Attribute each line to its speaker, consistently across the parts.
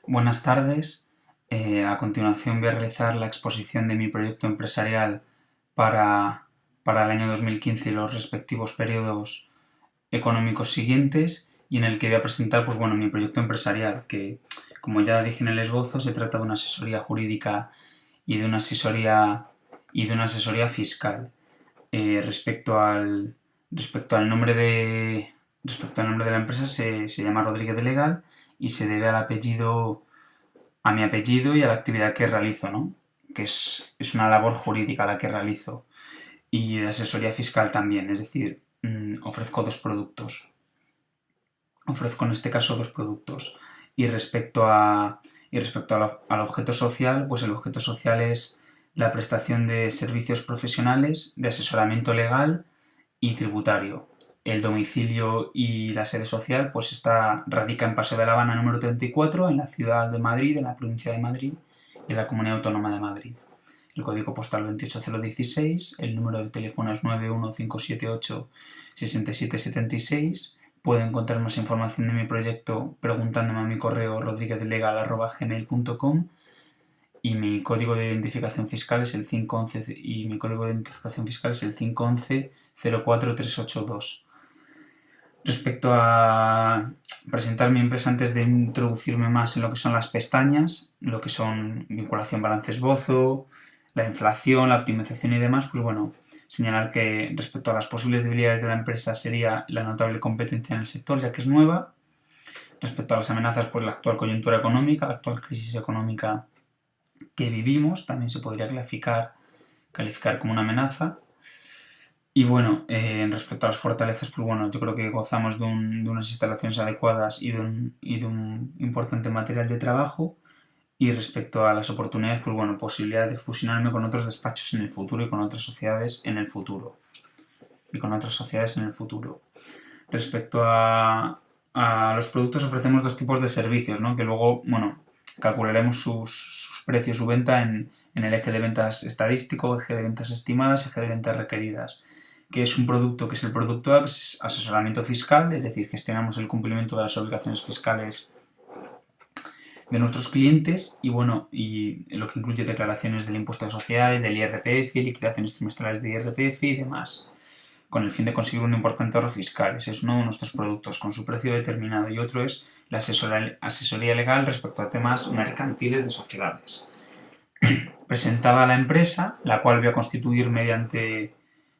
Speaker 1: Buenas tardes. A continuación voy a realizar la exposición de mi proyecto empresarial para, para el año 2015 y los respectivos periodos económicos siguientes, y en el que voy a presentar mi proyecto empresarial, que, como ya dije en el esbozo, se trata de una asesoría jurídica y de una asesoría fiscal. Respecto al nombre de la empresa, se llama Rodríguez Legal y se debe a mi apellido y a la actividad que realizo, ¿no? Que es una labor jurídica la que realizo, y de asesoría fiscal también, es decir, ofrezco dos productos. Ofrezco en este caso dos productos. Y al objeto social, pues el objeto social es la prestación de servicios profesionales, de asesoramiento legal y tributario. El domicilio y la sede social radica en Paseo de la Habana número 34, en la ciudad de Madrid, en la provincia de Madrid, y en la Comunidad Autónoma de Madrid. El código postal 28016, el número de teléfono es 91578-6776. Pueden encontrar más información de mi proyecto preguntándome a mi correo rodriguezlegal@gmail.com, y mi código de identificación fiscal es el 511 04382. Respecto a presentar mi empresa, antes de introducirme más en lo que son las pestañas, lo que son vinculación, balance, esbozo, la inflación, la optimización y demás, señalar que respecto a las posibles debilidades de la empresa sería la notable competencia en el sector, ya que es nueva. Respecto a las amenazas, pues la actual coyuntura económica, la actual crisis económica que vivimos, también se podría calificar como una amenaza. Y respecto a las fortalezas, yo creo que gozamos de unas instalaciones adecuadas y de un importante material de trabajo. Y respecto a las oportunidades, posibilidad de fusionarme con otros despachos en el futuro y con otras sociedades en el futuro. Respecto a los productos, ofrecemos dos tipos de servicios, ¿no? Que luego, calcularemos sus precios, su venta en el eje de ventas estadístico, eje de ventas estimadas, eje de ventas requeridas. Que es un producto que es el producto A, que es asesoramiento fiscal, es decir, gestionamos el cumplimiento de las obligaciones fiscales de nuestros clientes y lo que incluye declaraciones del impuesto de sociedades, del IRPF, liquidaciones trimestrales de IRPF y demás, con el fin de conseguir un importante ahorro fiscal. Ese es uno de nuestros productos, con su precio determinado, y otro es la asesoría legal respecto a temas mercantiles de sociedades. Presentada a la empresa, la cual voy a constituir mediante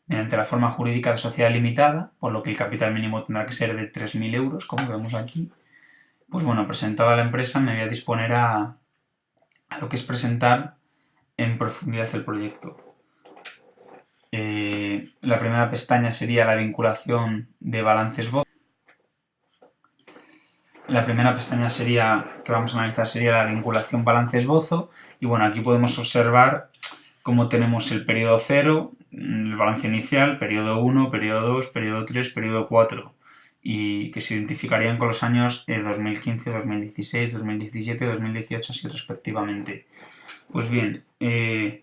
Speaker 1: la forma jurídica de sociedad limitada, por lo que el capital mínimo tendrá que ser de 3.000 euros, como vemos aquí. Presentada a la empresa, me voy a disponer a lo que es presentar en profundidad el proyecto. La primera pestaña sería la vinculación de balances-esbozo. La primera pestaña que vamos a analizar sería la vinculación balance-esbozo, y aquí podemos observar cómo tenemos el periodo 0, el balance inicial, periodo 1, periodo 2, periodo 3, periodo 4, y que se identificarían con los años 2015, 2016, 2017, 2018, así respectivamente. Pues bien, en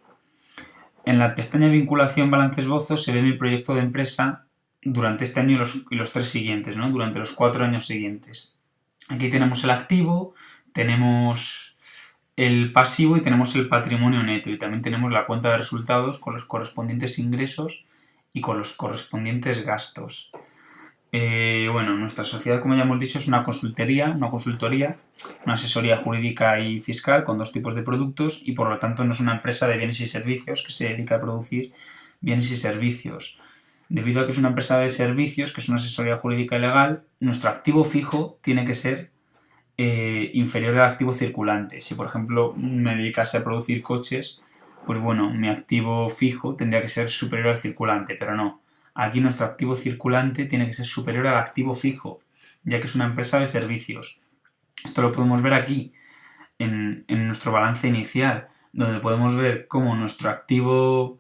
Speaker 1: la pestaña vinculación balance-esbozo se ve mi proyecto de empresa durante este año y los 3 siguientes, ¿no? Durante los 4 años siguientes. Aquí tenemos el activo, tenemos el pasivo y tenemos el patrimonio neto, y también tenemos la cuenta de resultados con los correspondientes ingresos y con los correspondientes gastos. Nuestra sociedad, como ya hemos dicho, es una consultoría, una asesoría jurídica y fiscal con dos tipos de productos, y por lo tanto no es una empresa de bienes y servicios que se dedica a producir bienes y servicios. Debido a que es una empresa de servicios, que es una asesoría jurídica y legal, nuestro activo fijo tiene que ser inferior al activo circulante. Si, por ejemplo, me dedicase a producir coches, mi activo fijo tendría que ser superior al circulante, pero no. Aquí nuestro activo circulante tiene que ser superior al activo fijo, ya que es una empresa de servicios. Esto lo podemos ver aquí, en nuestro balance inicial, donde podemos ver cómo nuestro activo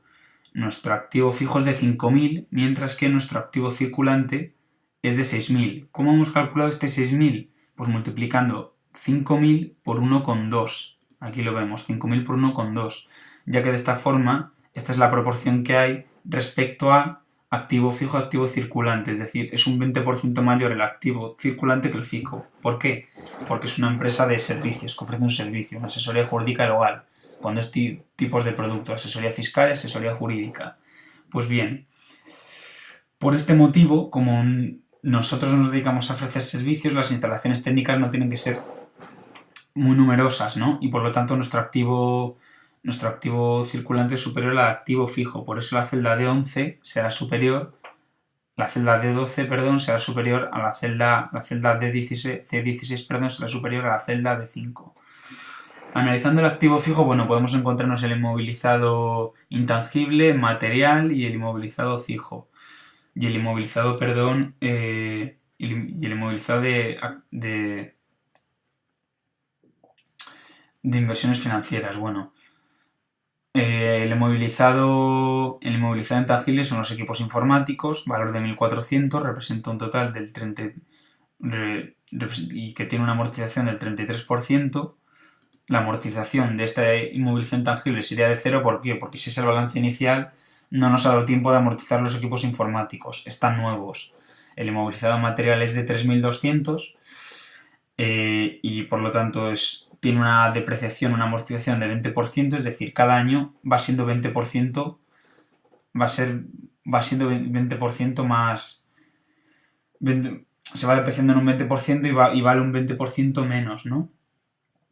Speaker 1: fijo es de 5.000, mientras que nuestro activo circulante es de 6.000. ¿Cómo hemos calculado este 6.000? Pues multiplicando 5.000 por 1,2. Aquí lo vemos, 5.000 por 1,2, ya que de esta forma esta es la proporción que hay respecto a activo fijo, activo circulante, es decir, es un 20% mayor el activo circulante que el fijo. ¿Por qué? Porque es una empresa de servicios, que ofrece un servicio, una asesoría jurídica legal, con dos tipos de productos, asesoría fiscal y asesoría jurídica. Pues bien, por este motivo, como nosotros nos dedicamos a ofrecer servicios, las instalaciones técnicas no tienen que ser muy numerosas, ¿no? Y por lo tanto nuestro activo circulante es superior al activo fijo. Por eso la celda D11 será superior, la celda D12, perdón, será superior a la celda D16, C16, perdón, será superior a la celda D5. Analizando el activo fijo, bueno, podemos encontrarnos el inmovilizado intangible, material y el inmovilizado fijo. Y el inmovilizado, perdón, y el inmovilizado de inversiones financieras. Bueno, el inmovilizado intangible son los equipos informáticos, valor de 1.400, representa un total del 30 y que tiene una amortización del 33%. La amortización de este inmovilizado intangible sería de 0, ¿por qué? Porque si es el balance inicial no nos ha dado tiempo de amortizar los equipos informáticos, están nuevos. El inmovilizado material es de 3.200 y por lo tanto tiene una depreciación, una amortización de 20%, es decir, cada año va siendo 20%, va siendo 20% más... se va depreciando en un 20% y vale un 20% menos, ¿no?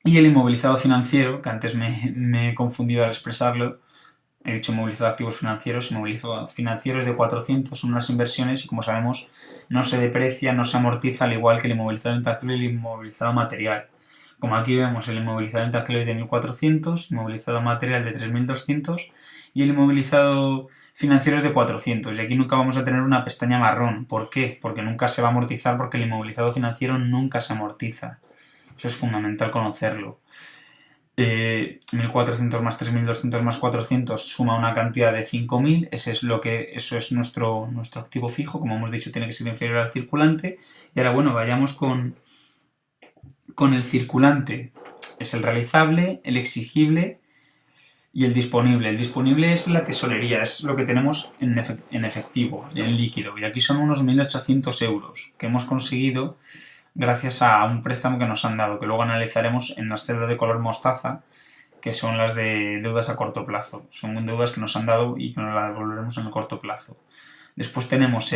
Speaker 1: Y el inmovilizado financiero, que antes me he confundido al expresarlo, he dicho inmovilizado de activos financieros, inmovilizado financiero es de 400, son unas inversiones y como sabemos no se deprecia, no se amortiza al igual que el inmovilizado intangible y el inmovilizado material. Como aquí vemos, el inmovilizado intangible es de 1.400, inmovilizado material de 3.200 y el inmovilizado financiero es de 400. Y aquí nunca vamos a tener una pestaña marrón. ¿Por qué? Porque nunca se va a amortizar, porque el inmovilizado financiero nunca se amortiza. Eso es fundamental conocerlo. 1.400 más 3.200 más 400 suma una cantidad de 5.000, eso es nuestro activo fijo, como hemos dicho tiene que ser inferior al circulante. Y ahora bueno, vayamos con el circulante. Es el realizable, el exigible y el disponible. El disponible es la tesorería, es lo que tenemos en efectivo, en líquido. Y aquí son unos 1.800 euros que hemos conseguido gracias a un préstamo que nos han dado, que luego analizaremos en las celdas de color mostaza, que son las de deudas a corto plazo. Son deudas que nos han dado y que nos las devolveremos en el corto plazo. Después tenemos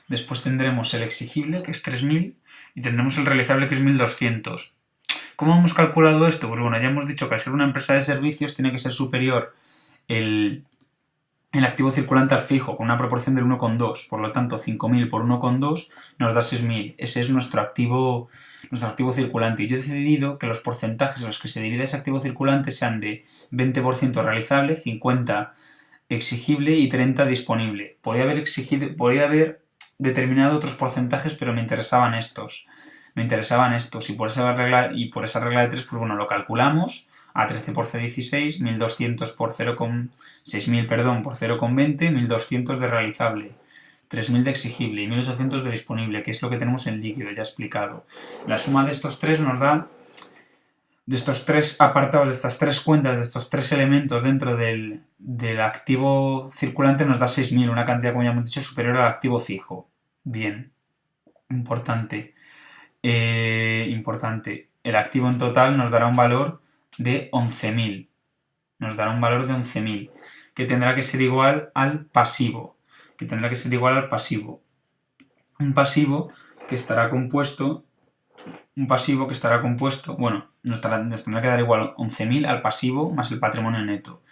Speaker 1: Después tendremos el exigible, que es 3.000, y tendremos el realizable, que es 1.200. ¿Cómo hemos calculado esto? Pues bueno, ya hemos dicho que al ser una empresa de servicios tiene que ser superior el activo circulante al fijo, con una proporción del 1,2. Por lo tanto, 5.000 por 1,2 nos da 6.000. Ese es nuestro activo circulante. Y yo he decidido que los porcentajes en los que se divide ese activo circulante sean de 20% realizable, 50% exigible y 30% disponible. Podría haber determinado otros porcentajes, pero me interesaban estos. Y por esa regla de 3, pues bueno, lo calculamos. A 13 por C16, 1.200 por 6.000, perdón, por 0,20, 1.200 de realizable, 3.000 de exigible y 1.800 de disponible, que es lo que tenemos en líquido, ya explicado. La suma de estos tres nos da, de estos tres apartados, de estas tres cuentas, de estos tres elementos dentro del activo circulante, nos da 6.000, una cantidad, como ya hemos dicho, superior al activo fijo. Bien, importante. El activo en total nos dará un valor de 11.000. Que tendrá que ser igual al pasivo. Un pasivo que estará compuesto, bueno, nos tendrá que dar igual 11.000 al pasivo más el patrimonio neto.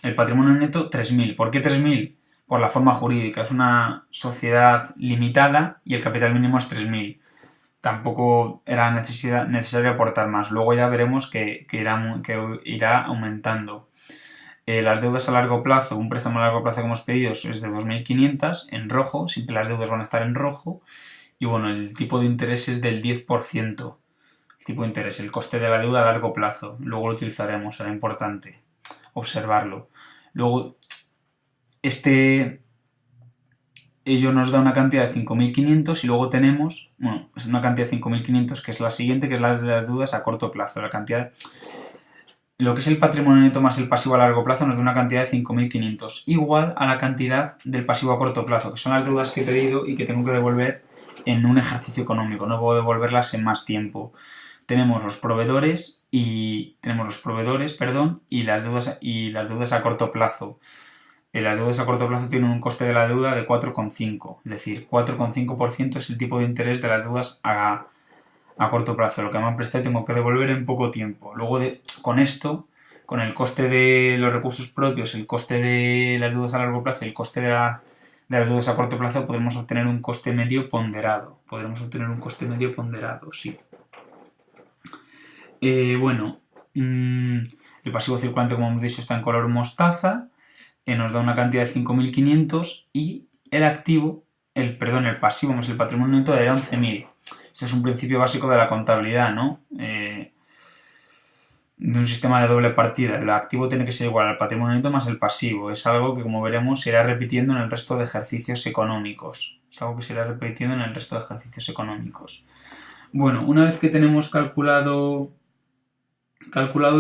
Speaker 1: El patrimonio neto, 3.000. ¿Por qué 3.000? Por la forma jurídica. Es una sociedad limitada y el capital mínimo es 3.000. Tampoco era necesario aportar más. Luego ya veremos que irá aumentando. Las deudas a largo plazo, un préstamo a largo plazo que hemos pedido es de 2.500 en rojo, siempre las deudas van a estar en rojo. Y bueno, el tipo de interés es del 10%. El tipo de interés, el coste de la deuda a largo plazo. Luego lo utilizaremos, será importante observarlo. Luego, ello nos da una cantidad de 5.500 y luego tenemos, bueno, es una cantidad de 5.500 que es la siguiente, que es la de las deudas a corto plazo. La cantidad lo que es el patrimonio neto más el pasivo a largo plazo nos da una cantidad de 5.500, igual a la cantidad del pasivo a corto plazo, que son las deudas que he pedido y que tengo que devolver en un ejercicio económico, no puedo devolverlas en más tiempo. Tenemos los proveedores, y las deudas a corto plazo. Las deudas a corto plazo tienen un coste de la deuda de 4,5, es decir, 4,5% es el tipo de interés de las deudas a corto plazo. Lo que me han prestado tengo que devolver en poco tiempo. Luego con esto, con el coste de los recursos propios, el coste de las deudas a largo plazo y el coste de las deudas a corto plazo, podremos obtener un coste medio ponderado. Sí. Bueno, el pasivo circulante, como hemos dicho, está en color mostaza. Nos da una cantidad de 5.500 y el pasivo más el patrimonio neto daría 11.000. Esto es un principio básico de la contabilidad, ¿no? De un sistema de doble partida. El activo tiene que ser igual al patrimonio neto más el pasivo. Es algo que, como veremos, se irá repitiendo en el resto de ejercicios económicos. Bueno, una vez que tenemos calculado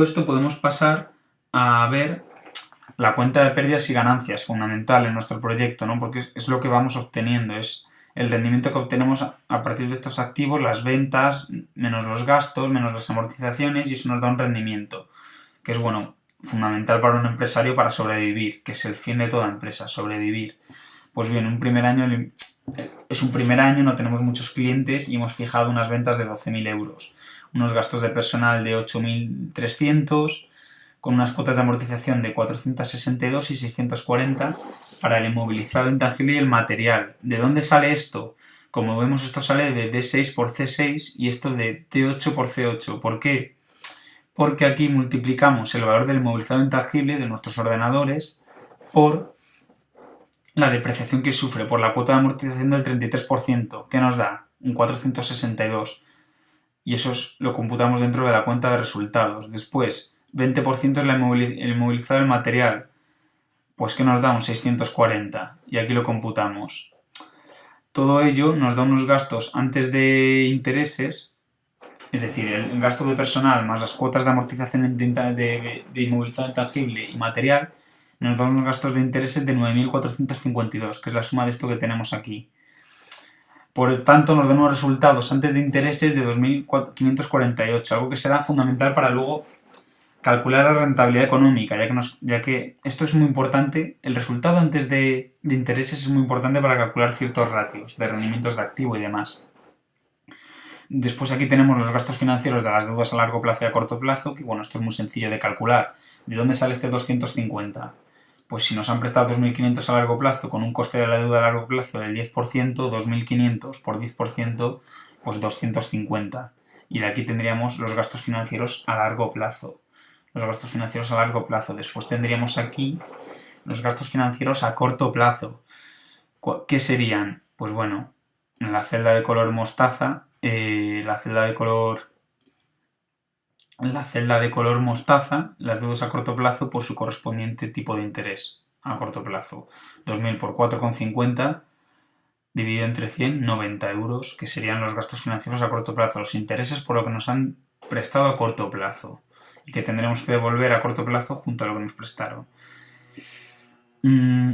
Speaker 1: esto, podemos pasar a ver la cuenta de pérdidas y ganancias, fundamental en nuestro proyecto, ¿no? Porque es lo que vamos obteniendo, es el rendimiento que obtenemos a partir de estos activos, las ventas, menos los gastos, menos las amortizaciones, y eso nos da un rendimiento, que es, bueno, fundamental para un empresario para sobrevivir, que es el fin de toda empresa, sobrevivir. Pues bien, es un primer año, no tenemos muchos clientes y hemos fijado unas ventas de 12.000 euros, unos gastos de personal de 8.300, con unas cuotas de amortización de 462 y 640 para el inmovilizado intangible y el material. ¿De dónde sale esto? Como vemos, esto sale de D6 por C6 y esto de D8 por C8. ¿Por qué? Porque aquí multiplicamos el valor del inmovilizado intangible de nuestros ordenadores por la depreciación que sufre por la cuota de amortización del 33%, que nos da un 462. Y eso lo computamos dentro de la cuenta de resultados. Después, 20% es el inmovilizado del material, pues que nos da un 640, y aquí lo computamos. Todo ello nos da unos gastos antes de intereses, es decir, el gasto de personal más las cuotas de amortización de inmovilizado intangible y material, nos da unos gastos de intereses de 9.452, que es la suma de esto que tenemos aquí. Por tanto, nos dan unos resultados antes de intereses de 2.548, algo que será fundamental para luego calcular la rentabilidad económica, ya que esto es muy importante. El resultado antes de intereses es muy importante para calcular ciertos ratios de rendimientos de activo y demás. Después aquí tenemos los gastos financieros de las deudas a largo plazo y a corto plazo, que bueno, esto es muy sencillo de calcular. ¿De dónde sale este 250? Pues si nos han prestado 2.500 a largo plazo con un coste de la deuda a largo plazo del 10%, 2.500 por 10%, pues 250. Y de aquí tendríamos los gastos financieros a largo plazo. Después tendríamos aquí los gastos financieros a corto plazo. ¿Qué serían? Pues bueno, en la celda de color mostaza, las deudas a corto plazo por su correspondiente tipo de interés a corto plazo. 2.000 por 4,50 dividido entre 100, 90 euros, que serían los gastos financieros a corto plazo, los intereses por lo que nos han prestado a corto plazo y que tendremos que devolver a corto plazo junto a lo que nos prestaron.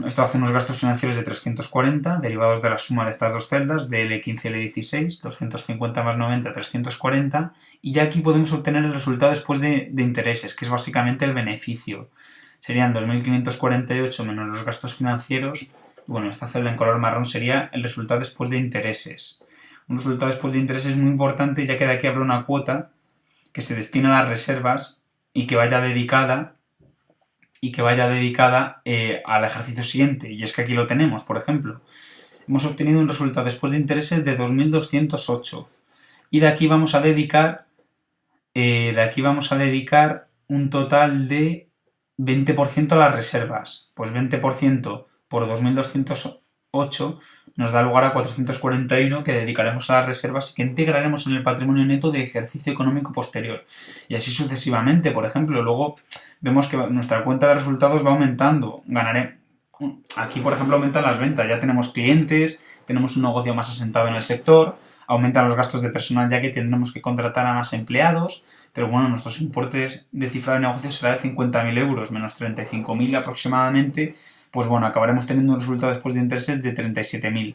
Speaker 1: Esto hace unos gastos financieros de 340, derivados de la suma de estas dos celdas, de L15 y L16, 250 más 90, 340, y ya aquí podemos obtener el resultado después de intereses, que es básicamente el beneficio. Serían 2.548 menos los gastos financieros. Bueno, esta celda en color marrón sería el resultado después de intereses. Un resultado después de intereses muy importante, ya que de aquí habrá una cuota que se destina a las reservas y que vaya dedicada al ejercicio siguiente. Y es que aquí lo tenemos, por ejemplo. Hemos obtenido un resultado después de intereses de 2.208. Y de aquí vamos a dedicar un total de 20% a las reservas. Pues 20% por 2.208 nos da lugar a 441 que dedicaremos a las reservas y que integraremos en el patrimonio neto de ejercicio económico posterior. Y así sucesivamente. Por ejemplo, luego vemos que nuestra cuenta de resultados va aumentando. Aquí, por ejemplo, aumentan las ventas. Ya tenemos clientes, tenemos un negocio más asentado en el sector, aumentan los gastos de personal ya que tendremos que contratar a más empleados, pero bueno, nuestros importes de cifra de negocio será de 50.000 euros menos 35.000 aproximadamente, pues bueno, acabaremos teniendo un resultado después de intereses de 37.000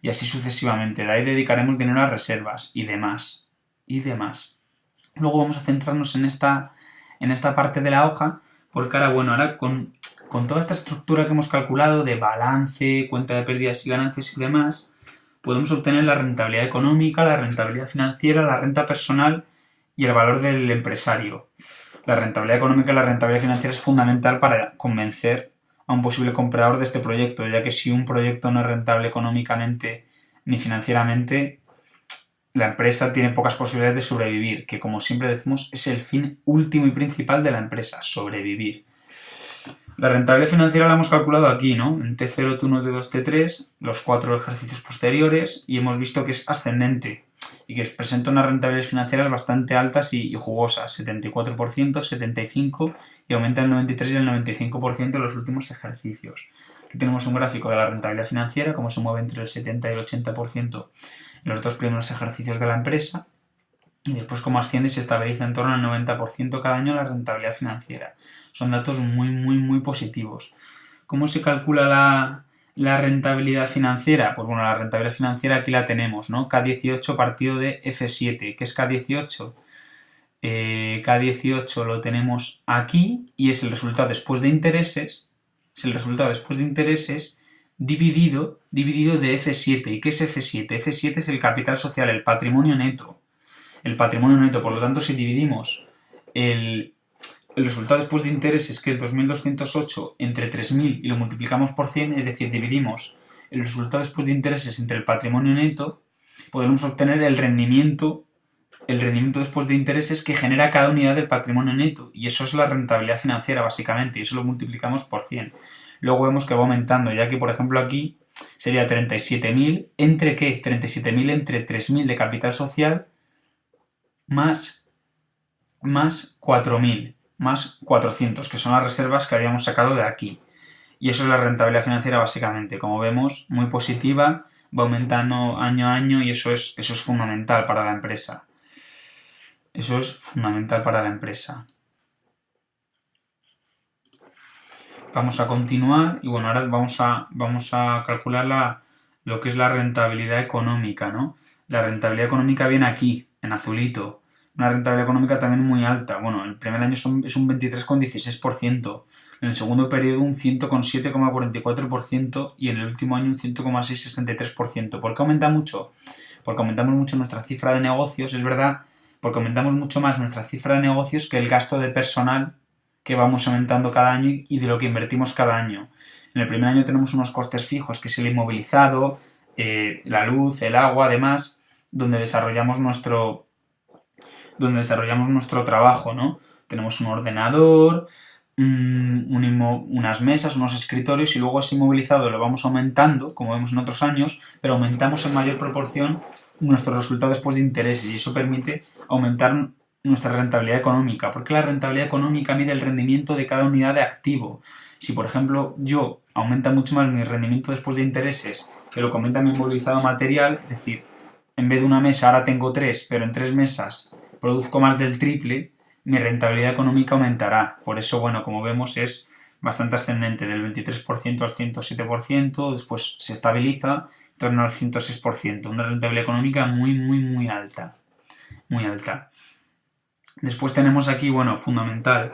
Speaker 1: y así sucesivamente. De ahí dedicaremos dinero a reservas y demás, y demás. Luego vamos a centrarnos en esta parte de la hoja, porque ahora con toda esta estructura que hemos calculado de balance, cuenta de pérdidas y ganancias y demás, podemos obtener la rentabilidad económica, la rentabilidad financiera, la renta personal y el valor del empresario. La rentabilidad económica y la rentabilidad financiera es fundamental para convencer a un posible comprador de este proyecto, ya que si un proyecto no es rentable económicamente ni financieramente, la empresa tiene pocas posibilidades de sobrevivir, que como siempre decimos es el fin último y principal de la empresa, sobrevivir. La rentabilidad financiera la hemos calculado aquí, ¿no? En T0, T1, T2, T3, los 4 ejercicios posteriores, y hemos visto que es ascendente y que presenta unas rentabilidades financieras bastante altas y jugosas, 74%, 75% y aumenta el 93% y el 95% en los últimos ejercicios. Aquí tenemos un gráfico de la rentabilidad financiera, cómo se mueve entre el 70 y el 80% en los dos primeros ejercicios de la empresa, y después cómo asciende y se estabiliza en torno al 90% cada año la rentabilidad financiera. Son datos muy, muy, muy positivos. ¿Cómo se calcula la rentabilidad financiera? Pues bueno, la rentabilidad financiera aquí la tenemos, ¿no? K18 partido de F7. ¿Qué es K18? K18 lo tenemos aquí y es el resultado después de intereses. Es el resultado después de intereses dividido de F7. ¿Y qué es F7? F7 es el capital social, el patrimonio neto. El patrimonio neto, por lo tanto, si dividimos el resultado después de intereses, que es 2.208, entre 3.000 y lo multiplicamos por 100, es decir, dividimos el resultado después de intereses entre el patrimonio neto, podemos obtener el rendimiento después de intereses que genera cada unidad del patrimonio neto, y eso es la rentabilidad financiera básicamente, y eso lo multiplicamos por 100. Luego vemos que va aumentando, ya que por ejemplo aquí sería 37.000, ¿entre qué? 37.000 entre 3.000 de capital social más 4.000, más 400, que son las reservas que habíamos sacado de aquí. Y eso es la rentabilidad financiera básicamente. Como vemos, muy positiva, va aumentando año a año y eso es fundamental para la empresa. Eso es fundamental para la empresa. Vamos a continuar y bueno, ahora vamos a calcular lo que es la rentabilidad económica, ¿no? La rentabilidad económica viene aquí, en azulito. Una rentabilidad económica también muy alta. Bueno, el primer año es un 23,16%, en el segundo periodo un 100,44% y en el último año un 100,663%. ¿Por qué aumenta mucho? Porque aumentamos mucho nuestra cifra de negocios, es verdad, porque aumentamos mucho más nuestra cifra de negocios que el gasto de personal que vamos aumentando cada año y de lo que invertimos cada año. En el primer año tenemos unos costes fijos, que es el inmovilizado, la luz, el agua, además, donde desarrollamos nuestro trabajo, ¿no? Tenemos un ordenador, unas mesas, unos escritorios y luego ese inmovilizado lo vamos aumentando, como vemos en otros años, pero aumentamos en mayor proporción nuestro resultado después de intereses y eso permite aumentar nuestra rentabilidad económica, porque la rentabilidad económica mide el rendimiento de cada unidad de activo. Si, por ejemplo, yo aumenta mucho más mi rendimiento después de intereses que lo que aumenta mi inmovilizado material, es decir, en vez de una mesa ahora tengo 3, pero en 3 mesas produzco más del triple, mi rentabilidad económica aumentará. Por eso, bueno, como vemos es bastante ascendente, del 23% al 107%, después se estabiliza en torno al 106%, una rentabilidad económica muy, muy, muy alta. Muy alta. Después tenemos aquí, bueno, fundamental,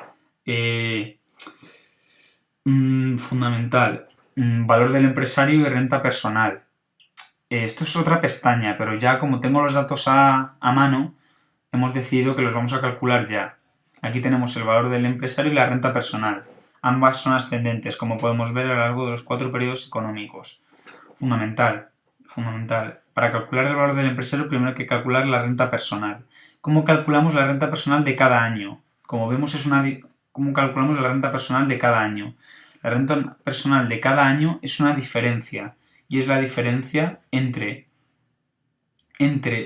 Speaker 1: valor del empresario y renta personal. Esto es otra pestaña, pero ya como tengo los datos a mano, hemos decidido que los vamos a calcular ya. Aquí tenemos el valor del empresario y la renta personal. Ambas son ascendentes, como podemos ver a lo largo de los 4 periodos económicos. Fundamental. Para calcular el valor del empresario, primero hay que calcular la renta personal. ¿Cómo calculamos la renta personal de cada año? Como vemos, ¿cómo calculamos la renta personal de cada año? La renta personal de cada año es una diferencia, y es la diferencia entre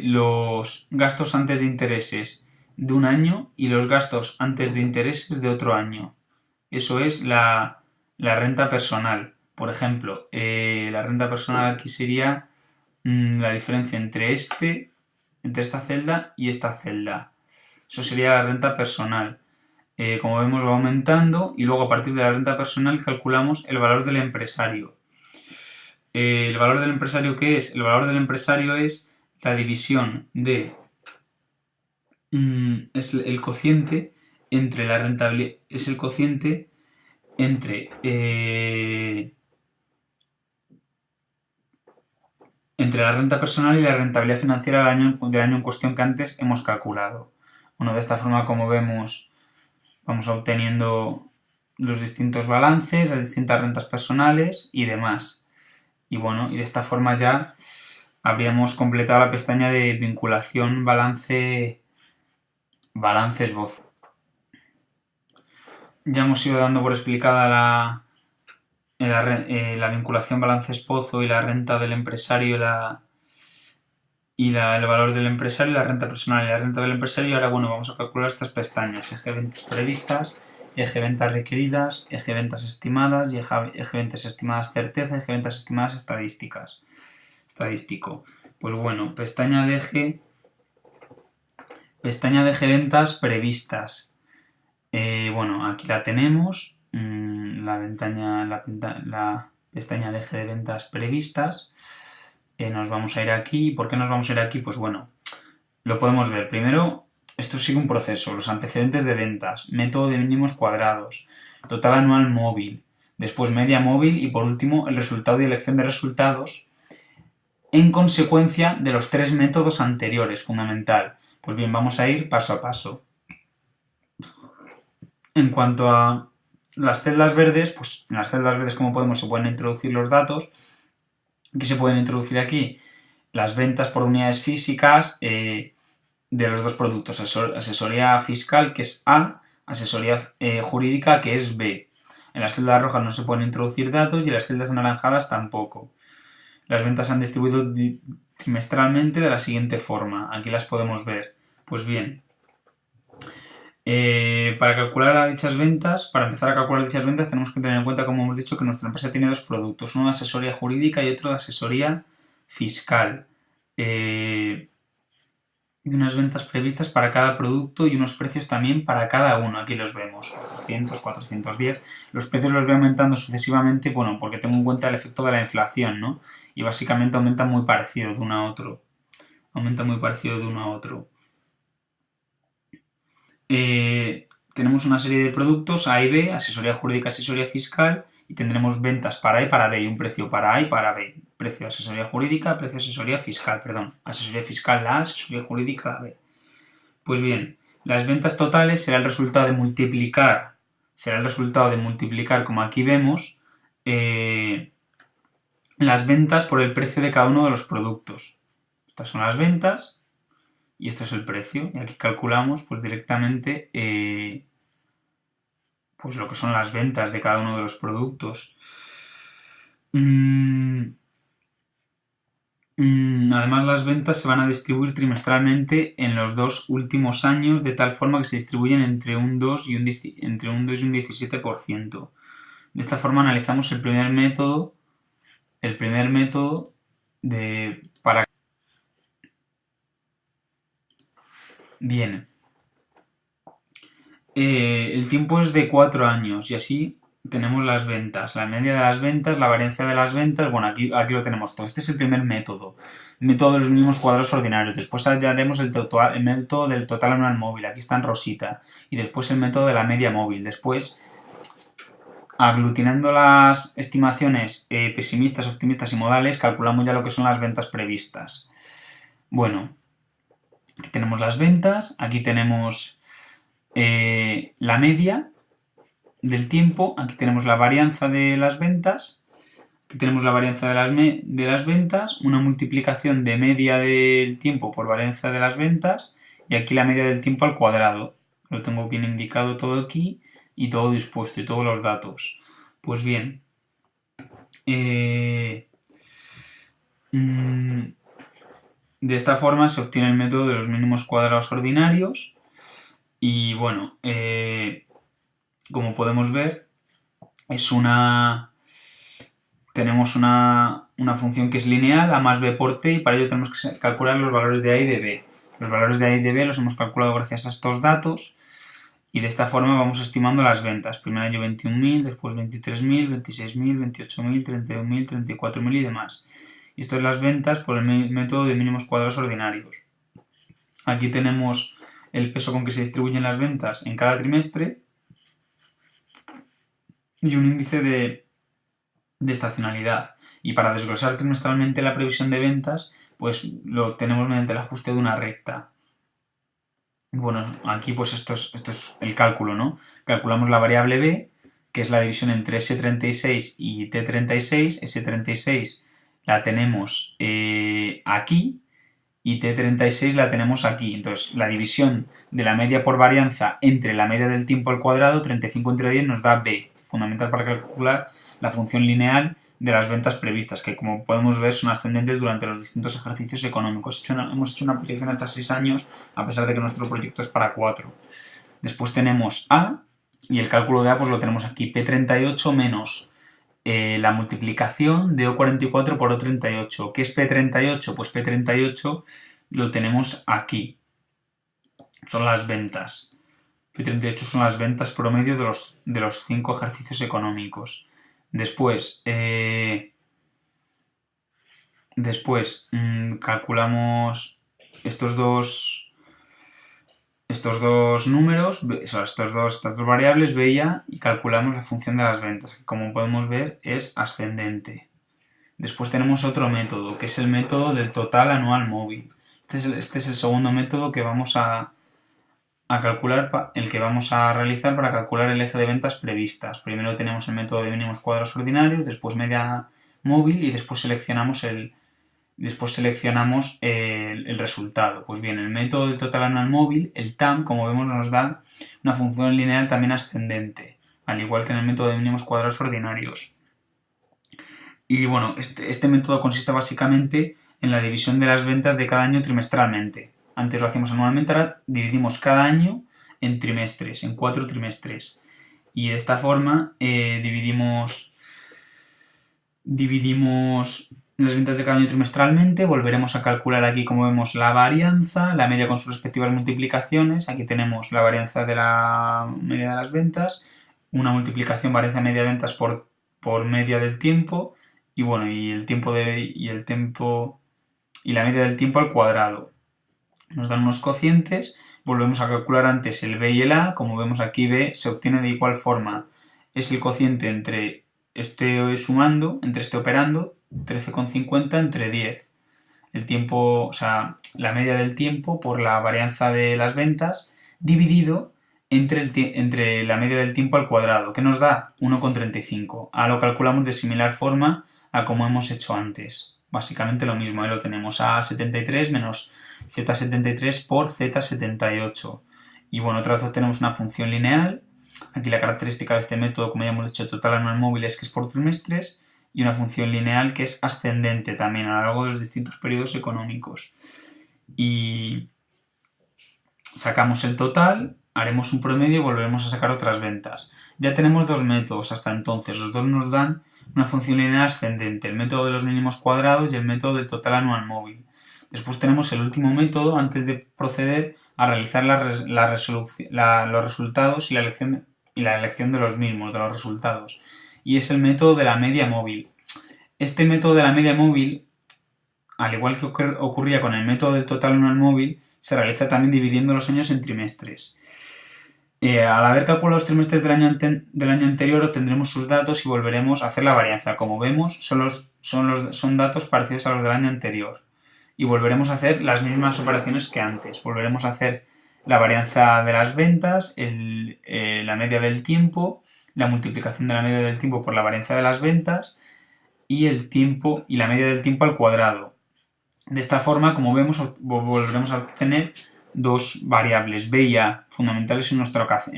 Speaker 1: los gastos antes de intereses de un año y los gastos antes de intereses de otro año. Eso es la renta personal. Por ejemplo, la renta personal aquí sería la diferencia entre esta celda y esta celda. Eso sería la renta personal. Como vemos va aumentando y luego a partir de la renta personal calculamos el valor del empresario. ¿El valor del empresario qué es? El valor del empresario es la división de... es el cociente entre la rentabilidad... Es el cociente entre... entre la renta personal y la rentabilidad financiera del año en cuestión que antes hemos calculado. Bueno, de esta forma, como vemos, vamos obteniendo los distintos balances, las distintas rentas personales y demás. Y bueno, y de esta forma ya habríamos completado la pestaña de vinculación balance esbozo. Ya hemos ido dando por explicada la vinculación balance esbozo y la renta del empresario el valor del empresario, la renta personal y la renta del empresario. Y ahora, bueno, vamos a calcular estas pestañas: eje ventas previstas, eje ventas requeridas, eje ventas estimadas y eje ventas estimadas certeza, eje ventas estimadas estadístico. Pues bueno, pestaña de eje ventas previstas. Bueno, aquí la tenemos, la pestaña de eje de ventas previstas. Nos vamos a ir aquí. ¿Por qué nos vamos a ir aquí? Pues bueno, lo podemos ver. Primero, esto sigue un proceso: los antecedentes de ventas, método de mínimos cuadrados, total anual móvil, después media móvil y por último el resultado y elección de resultados en consecuencia de los 3 métodos anteriores, fundamental. Pues bien, vamos a ir paso a paso. En cuanto a las celdas verdes, pues en las celdas verdes, como podemos, se pueden introducir los datos. ¿Qué se pueden introducir aquí? Las ventas por unidades físicas de los dos productos: asesoría fiscal, que es A, asesoría jurídica, que es B. En las celdas rojas no se pueden introducir datos y en las celdas anaranjadas tampoco. Las ventas se han distribuido trimestralmente de la siguiente forma. Aquí las podemos ver. Pues bien, para empezar a calcular dichas ventas, tenemos que tener en cuenta, como hemos dicho, que nuestra empresa tiene dos productos: uno de asesoría jurídica y otro de asesoría fiscal. Y unas ventas previstas para cada producto y unos precios también para cada uno. Aquí los vemos: 400, 410. Los precios los voy aumentando sucesivamente, bueno, porque tengo en cuenta el efecto de la inflación, ¿no? Y básicamente aumenta muy parecido de uno a otro. Tenemos una serie de productos A y B: asesoría jurídica, asesoría fiscal, y tendremos ventas para A y para B y un precio para A y para B. Precio de asesoría jurídica, precio de asesoría fiscal, asesoría fiscal la A, asesoría jurídica la B. Pues bien, las ventas totales será el resultado de multiplicar, como aquí vemos, las ventas por el precio de cada uno de los productos. Estas son las ventas y esto es el precio, y aquí calculamos pues directamente pues lo que son las ventas de cada uno de los productos. Además, las ventas se van a distribuir trimestralmente en los 2 últimos años, de tal forma que se distribuyen entre un 2 y un 17%. De esta forma analizamos el primer método para... Bien. El tiempo es de 4 años y así tenemos las ventas, la media de las ventas, la variancia de las ventas. Bueno, aquí lo tenemos todo. Este es el primer método, el método de los mínimos cuadrados ordinarios. Después hallaremos el método del total anual móvil, aquí está en rosita, y después el método de la media móvil. Después, aglutinando las estimaciones pesimistas, optimistas y modales, calculamos ya lo que son las ventas previstas. Bueno, aquí tenemos las ventas, aquí tenemos la media del tiempo, aquí tenemos la varianza de las ventas, aquí tenemos la varianza de las ventas, una multiplicación de media del tiempo por varianza de las ventas, y aquí la media del tiempo al cuadrado. Lo tengo bien indicado todo aquí y todo dispuesto y todos los datos. Pues bien, de esta forma se obtiene el método de los mínimos cuadrados ordinarios. Y bueno, como podemos ver, tenemos una función que es lineal, a más b por t, y para ello tenemos que calcular los valores de a y de b. Los valores de a y de b los hemos calculado gracias a estos datos, y de esta forma vamos estimando las ventas. Primer año 21.000, después 23.000, 26.000, 28.000, 31.000, 34.000 y demás. Y esto es las ventas por el método de mínimos cuadrados ordinarios. Aquí tenemos el peso con que se distribuyen las ventas en cada trimestre y un índice de estacionalidad. Y para desglosar trimestralmente la previsión de ventas, pues lo tenemos mediante el ajuste de una recta. Bueno, aquí pues esto es el cálculo, ¿no? Calculamos la variable b, que es la división entre S36 y T36. S36 la tenemos aquí y T36 la tenemos aquí. Entonces, la división de la media por varianza entre la media del tiempo al cuadrado, 35 entre 10, nos da b, fundamental para calcular la función lineal de las ventas previstas, que como podemos ver son ascendentes durante los distintos ejercicios económicos. Hemos hecho una proyección hasta 6 años, a pesar de que nuestro proyecto es para 4. Después tenemos A, y el cálculo de A pues lo tenemos aquí, P38 menos la multiplicación de O44 por O38. ¿Qué es P38? Pues P38 lo tenemos aquí. Son las ventas. P38 son las ventas promedio de los 5 ejercicios económicos. Después calculamos estos dos números, estas dos variables, B y A, y calculamos la función de las ventas, que como podemos ver es ascendente. Después tenemos otro método, que es el método del total anual móvil. Este es el segundo método que vamos a calcular, el que vamos a realizar para calcular el eje de ventas previstas. Primero tenemos el método de mínimos cuadrados ordinarios, después media móvil y después seleccionamos el resultado. Pues bien, el método del total anual móvil, el TAM, como vemos, nos da una función lineal también ascendente, al igual que en el método de mínimos cuadrados ordinarios. Y bueno, este método consiste básicamente en la división de las ventas de cada año trimestralmente. Antes lo hacíamos anualmente, ahora dividimos cada año en trimestres, en 4 trimestres. Y de esta forma dividimos las ventas de cada año trimestralmente. Volveremos a calcular aquí, como vemos, la varianza, la media con sus respectivas multiplicaciones. Aquí tenemos la varianza de la media de las ventas, una multiplicación varianza media de ventas por media del tiempo, y bueno, y la media del tiempo al cuadrado. Nos dan unos cocientes, volvemos a calcular antes el B y el A, como vemos aquí B se obtiene de igual forma, es el cociente entre este operando, 13,50 entre 10. El tiempo, o sea, la media del tiempo por la varianza de las ventas dividido entre la media del tiempo al cuadrado, que nos da 1,35. A lo calculamos de similar forma a como hemos hecho antes. Básicamente lo mismo, ahí lo tenemos, A73 menos Z73 por Z78. Y bueno, otra vez obtenemos una función lineal. Aquí la característica de este método, como ya hemos dicho, total anual móvil, es que es por trimestres, y una función lineal que es ascendente también a lo largo de los distintos periodos económicos. Y sacamos el total, haremos un promedio y volveremos a sacar otras ventas. Ya tenemos dos métodos hasta entonces, los dos nos dan una función lineal ascendente, el método de los mínimos cuadrados y el método del total anual móvil. Después tenemos el último método antes de proceder a realizar los resultados y la elección de los mismos, de los resultados. Y es el método de la media móvil. Este método de la media móvil, al igual que ocurría con el método del total anual móvil, se realiza también dividiendo los años en trimestres. Al haber calculado los trimestres del año anterior, obtendremos sus datos y volveremos a hacer la varianza. Como vemos, son datos parecidos a los del año anterior. Y volveremos a hacer las mismas operaciones que antes. Volveremos a hacer la varianza de las ventas, la media del tiempo, la multiplicación de la media del tiempo por la varianza de las ventas y el tiempo y la media del tiempo al cuadrado. De esta forma, como vemos, volveremos a obtener dos variables, B y A, fundamentales en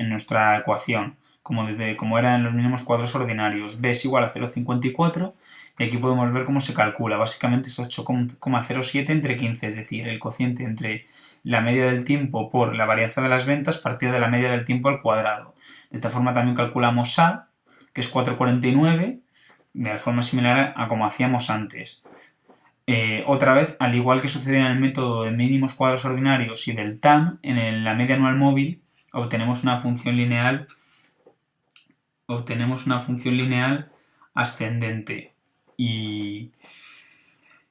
Speaker 1: nuestra ecuación, como era en los mínimos cuadrados ordinarios. B es igual a 0,54 y aquí podemos ver cómo se calcula. Básicamente es 8,07 entre 15, es decir, el cociente entre la media del tiempo por la varianza de las ventas partido de la media del tiempo al cuadrado. De esta forma también calculamos A, que es 4,49, de forma similar a como hacíamos antes. Otra vez, al igual que sucede en el método de mínimos cuadrados ordinarios y del TAM, en la media anual móvil obtenemos una función lineal ascendente. Y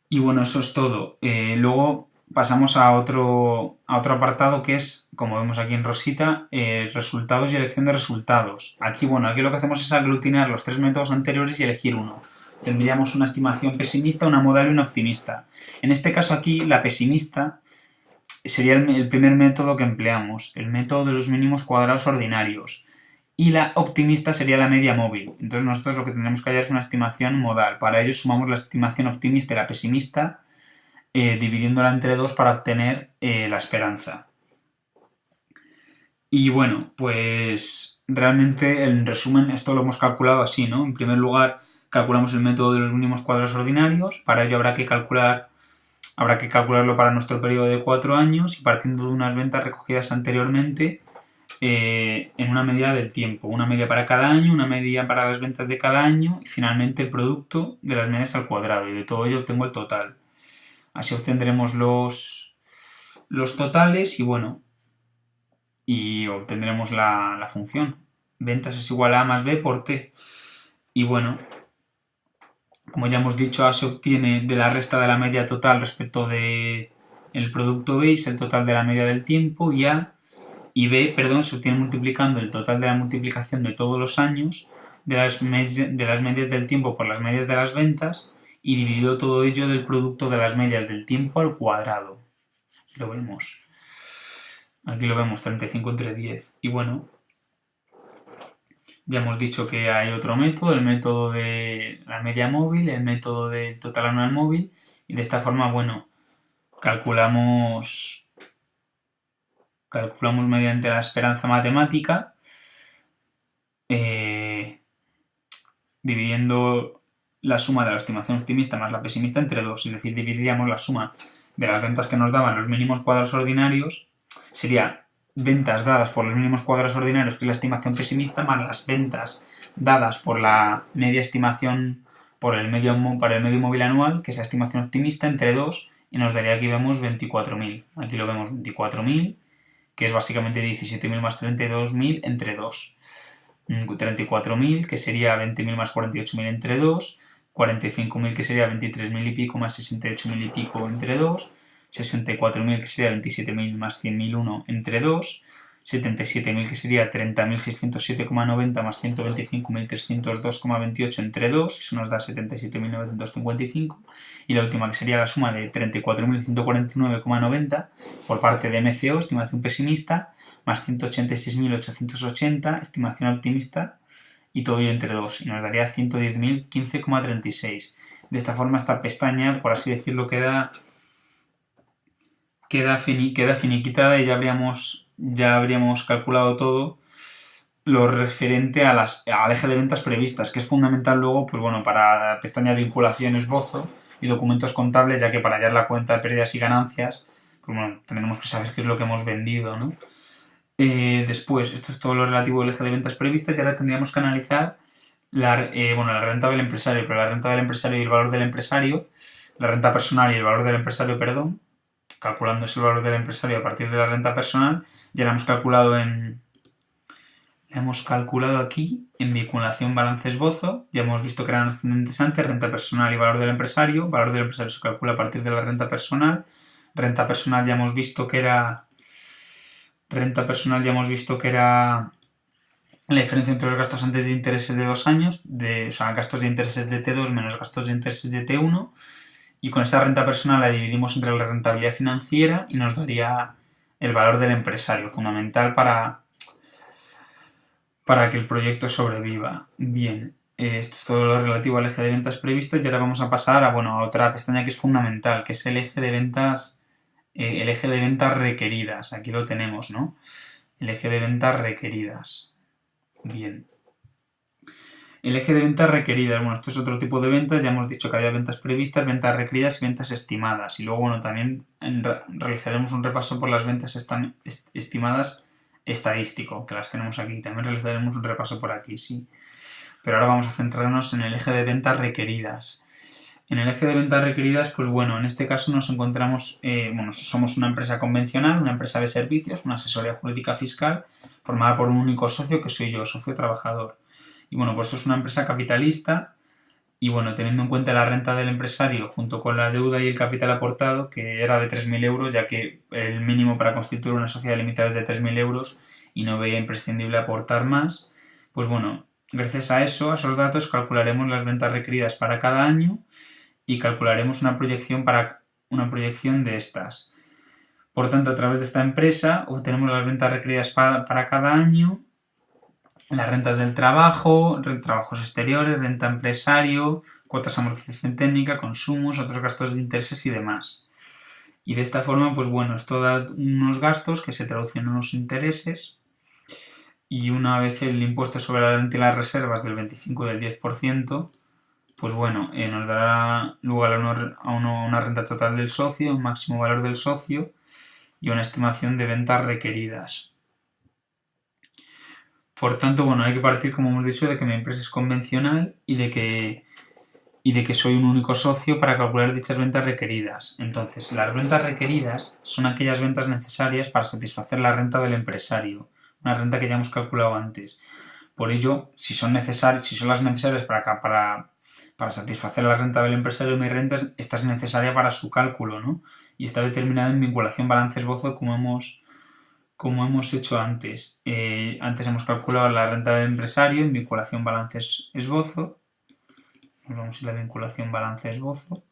Speaker 1: bueno, eso es todo. Luego pasamos a otro apartado que es, como vemos aquí en rosita, resultados y elección de resultados. Aquí lo que hacemos es aglutinar los 3 métodos anteriores y elegir uno. Tendríamos una estimación pesimista, una modal y una optimista. En este caso aquí, la pesimista sería el primer método que empleamos, el método de los mínimos cuadrados ordinarios. Y la optimista sería la media móvil. Entonces nosotros lo que tendremos que hallar es una estimación modal. Para ello sumamos la estimación optimista y la pesimista, dividiéndola entre 2 para obtener la esperanza. Y bueno, pues realmente en resumen esto lo hemos calculado así, ¿no? En primer lugar calculamos el método de los mínimos cuadrados ordinarios. Para ello habrá que calcularlo para nuestro periodo de 4 años y partiendo de unas ventas recogidas anteriormente en una medida del tiempo, una media para cada año, una media para las ventas de cada año y finalmente el producto de las medias al cuadrado, y de todo ello obtengo el total. Así obtendremos los totales y obtendremos la función. Ventas es igual a más B por T. Y bueno, como ya hemos dicho, A se obtiene de la resta de la media total respecto de el producto B, es el total de la media del tiempo, y A y B, se obtiene multiplicando el total de la multiplicación de todos los años de las medias del tiempo por las medias de las ventas y dividido todo ello del producto de las medias del tiempo al cuadrado. Aquí lo vemos, 35 entre 10. Y bueno, ya hemos dicho que hay otro método, el método de la media móvil, el método del total anual móvil, y de esta forma, calculamos mediante la esperanza matemática, dividiendo la suma de la estimación optimista más la pesimista entre 2, es decir, dividiríamos la suma de las ventas que nos daban los mínimos cuadrados ordinarios, sería ventas dadas por los mínimos cuadrados ordinarios, que es la estimación pesimista, más las ventas dadas por la media estimación para el medio móvil anual, que es la estimación optimista, entre 2, y nos daría, aquí vemos 24.000. Aquí lo vemos 24.000, que es básicamente 17.000 más 32.000 entre 2. 34.000, que sería 20.000 más 48.000 entre 2. 45.000, que sería 23.000 y pico más 68.000 y pico entre 2. 64.000, que sería 27.000 más 100.001 entre 2. 77.000, que sería 30.607,90 más 125.302,28 entre 2, eso nos da 77.955, y la última, que sería la suma de 34.149,90 por parte de MCO, estimación pesimista, más 186.880, estimación optimista, y todo ello entre 2, y nos daría 110.015,36. De esta forma esta pestaña, por así decirlo, queda finiquitada y ya habríamos calculado todo lo referente al eje de ventas previstas, que es fundamental luego para la pestaña de vinculación esbozo y documentos contables, ya que para hallar la cuenta de pérdidas y ganancias tendremos que saber qué es lo que hemos vendido, ¿no? Después, esto es todo lo relativo al eje de ventas previstas, y ahora tendríamos que analizar la renta del empresario, pero la renta del empresario y el valor del empresario, la renta personal y el valor del empresario, calculando ese valor del empresario a partir de la renta personal, ya la hemos calculado aquí en vinculación balance esbozo, ya hemos visto que eran ascendentes antes, renta personal y valor del empresario se calcula a partir de la renta personal ya hemos visto que era la diferencia entre los gastos antes de intereses de 2 años, gastos de intereses de T2 menos gastos de intereses de T1, y con esa renta personal la dividimos entre la rentabilidad financiera y nos daría el valor del empresario, fundamental para que el proyecto sobreviva. Bien, esto es todo lo relativo al eje de ventas previstas, y ahora vamos a pasar a otra pestaña que es fundamental, que es el eje de ventas requeridas. Aquí lo tenemos, ¿no? El eje de ventas requeridas. Bien. El eje de ventas requeridas, esto es otro tipo de ventas, ya hemos dicho que había ventas previstas, ventas requeridas y ventas estimadas. Y luego, también realizaremos un repaso por las ventas estimadas estadístico, que las tenemos aquí. También realizaremos un repaso por aquí, sí. pero ahora vamos a centrarnos en el eje de ventas requeridas. En el eje de ventas requeridas, pues bueno, en este caso nos encontramos, somos una empresa convencional, una empresa de servicios, una asesoría jurídica fiscal, formada por un único socio que soy yo, socio trabajador. Y bueno, pues eso es una empresa capitalista y bueno, teniendo en cuenta la renta del empresario junto con la deuda y el capital aportado, que era de 3.000 euros, ya que el mínimo para constituir una sociedad limitada es de 3.000 euros y no veía imprescindible aportar más, pues bueno, gracias a eso, a esos datos, calcularemos las ventas requeridas para cada año y calcularemos una proyección de estas. Por tanto, a través de esta empresa obtenemos las ventas requeridas para cada año, las rentas del trabajo, trabajos exteriores, renta empresario, cuotas de amortización técnica, consumos, otros gastos de intereses y demás. Y de esta forma, pues bueno, esto da unos gastos que se traducen en unos intereses y una vez el impuesto sobre la renta y las reservas del 25 y del 10%, pues bueno, nos dará lugar a una renta total del socio, un máximo valor del socio y una estimación de ventas requeridas. Por tanto, bueno, hay que partir, como hemos dicho, de que mi empresa es convencional y de que soy un único socio para calcular dichas ventas requeridas. Entonces, las ventas requeridas son aquellas ventas necesarias para satisfacer la renta del empresario, una renta que ya hemos calculado antes. Por ello, si son las necesarias para satisfacer la renta del empresario, mi renta, esta es necesaria para su cálculo, ¿no? Y está determinada en vinculación balance-esbozo como hemos hecho antes. Antes hemos calculado la renta del empresario en vinculación balance-esbozo. Nos vamos a ir a la vinculación balance-esbozo.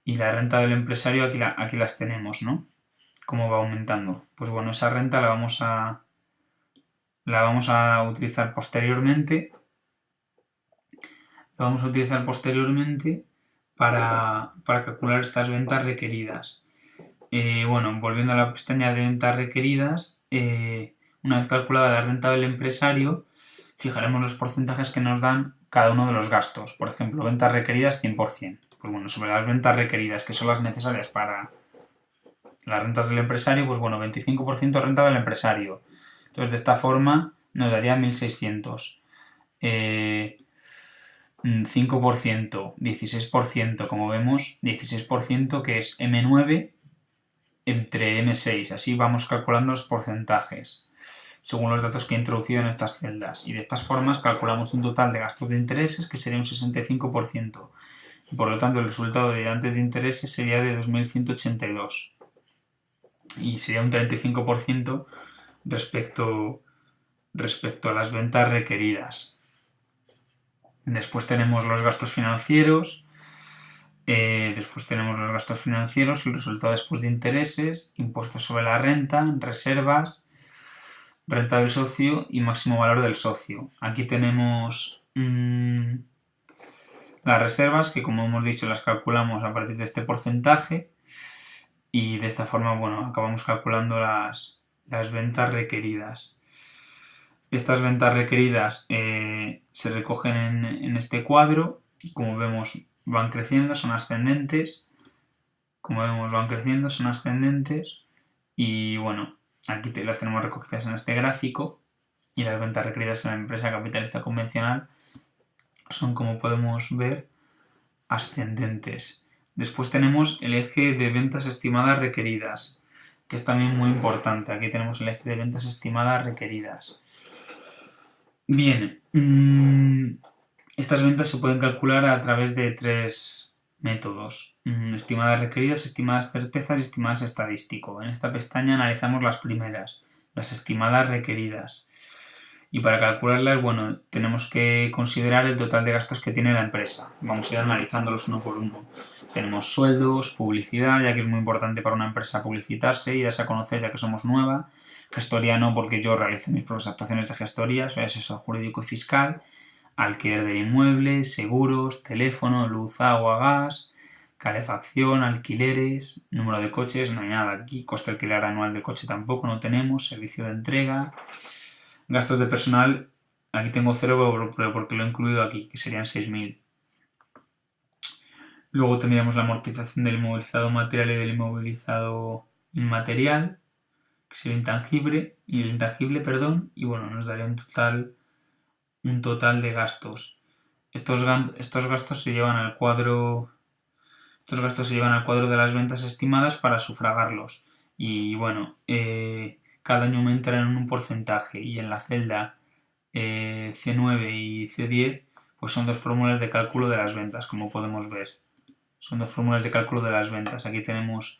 Speaker 1: Y la renta del empresario aquí las tenemos, ¿no? Cómo va aumentando. Pues bueno, esa renta la vamos a utilizar posteriormente. Para calcular estas ventas requeridas. Volviendo a la pestaña de ventas requeridas, una vez calculada la renta del empresario, fijaremos los porcentajes que nos dan cada uno de los gastos. Por ejemplo, ventas requeridas 100%. Pues bueno, sobre las ventas requeridas, que son las necesarias para las rentas del empresario, pues bueno, 25% renta del empresario. Entonces, de esta forma nos daría 1.600. 5%, 16%, como vemos, 16% que es M9 entre M6. Así vamos calculando los porcentajes según los datos que he introducido en estas celdas. Y de estas formas calculamos un total de gastos de intereses que sería un 65%. Y por lo tanto el resultado de antes de intereses sería de 2.182. Y sería un 35% respecto a las ventas requeridas. Después tenemos los gastos financieros. Y el resultado después de intereses, impuestos sobre la renta, reservas, renta del socio y máximo valor del socio. Aquí tenemos las reservas, que como hemos dicho las calculamos a partir de este porcentaje y de esta forma, bueno, acabamos calculando las ventas requeridas. Estas ventas requeridas se recogen en este cuadro. Como vemos, van creciendo, son ascendentes. Y bueno, aquí las tenemos recogidas en este gráfico. Y las ventas requeridas en la empresa capitalista convencional son, como podemos ver, ascendentes. Después tenemos el eje de ventas estimadas requeridas, que es también muy importante. Aquí tenemos el eje de ventas estimadas requeridas. Bien, estas ventas se pueden calcular a través de 3 métodos: estimadas requeridas, estimadas certezas y estimadas estadístico. En esta pestaña analizamos las primeras, las estimadas requeridas. Y para calcularlas, bueno, tenemos que considerar el total de gastos que tiene la empresa. Vamos a ir analizándolos uno por uno. Tenemos sueldos, publicidad, ya que es muy importante para una empresa publicitarse y darse a conocer ya que somos nueva. Gestoría no, porque yo realizo mis propias actuaciones de gestoría, soy asesor jurídico y fiscal. Alquiler del inmueble, seguros, teléfono, luz, agua, gas, calefacción, alquileres, número de coches, no hay nada aquí. Coste alquiler anual del coche tampoco, no tenemos. Servicio de entrega. Gastos de personal, aquí tengo 0, pero porque lo he incluido aquí, que serían 6.000. Luego tendríamos la amortización del inmovilizado material y del inmovilizado inmaterial, que sería intangible, y bueno, nos daría un total un total de gastos. Estos gastos se llevan al cuadro. Estos gastos se llevan al cuadro de las ventas estimadas para sufragarlos. Y bueno, cada año aumentarán en un porcentaje. Y en la celda C9 y C10, pues son dos fórmulas de cálculo de las ventas, como podemos ver. Son dos fórmulas de cálculo de las ventas. Aquí tenemos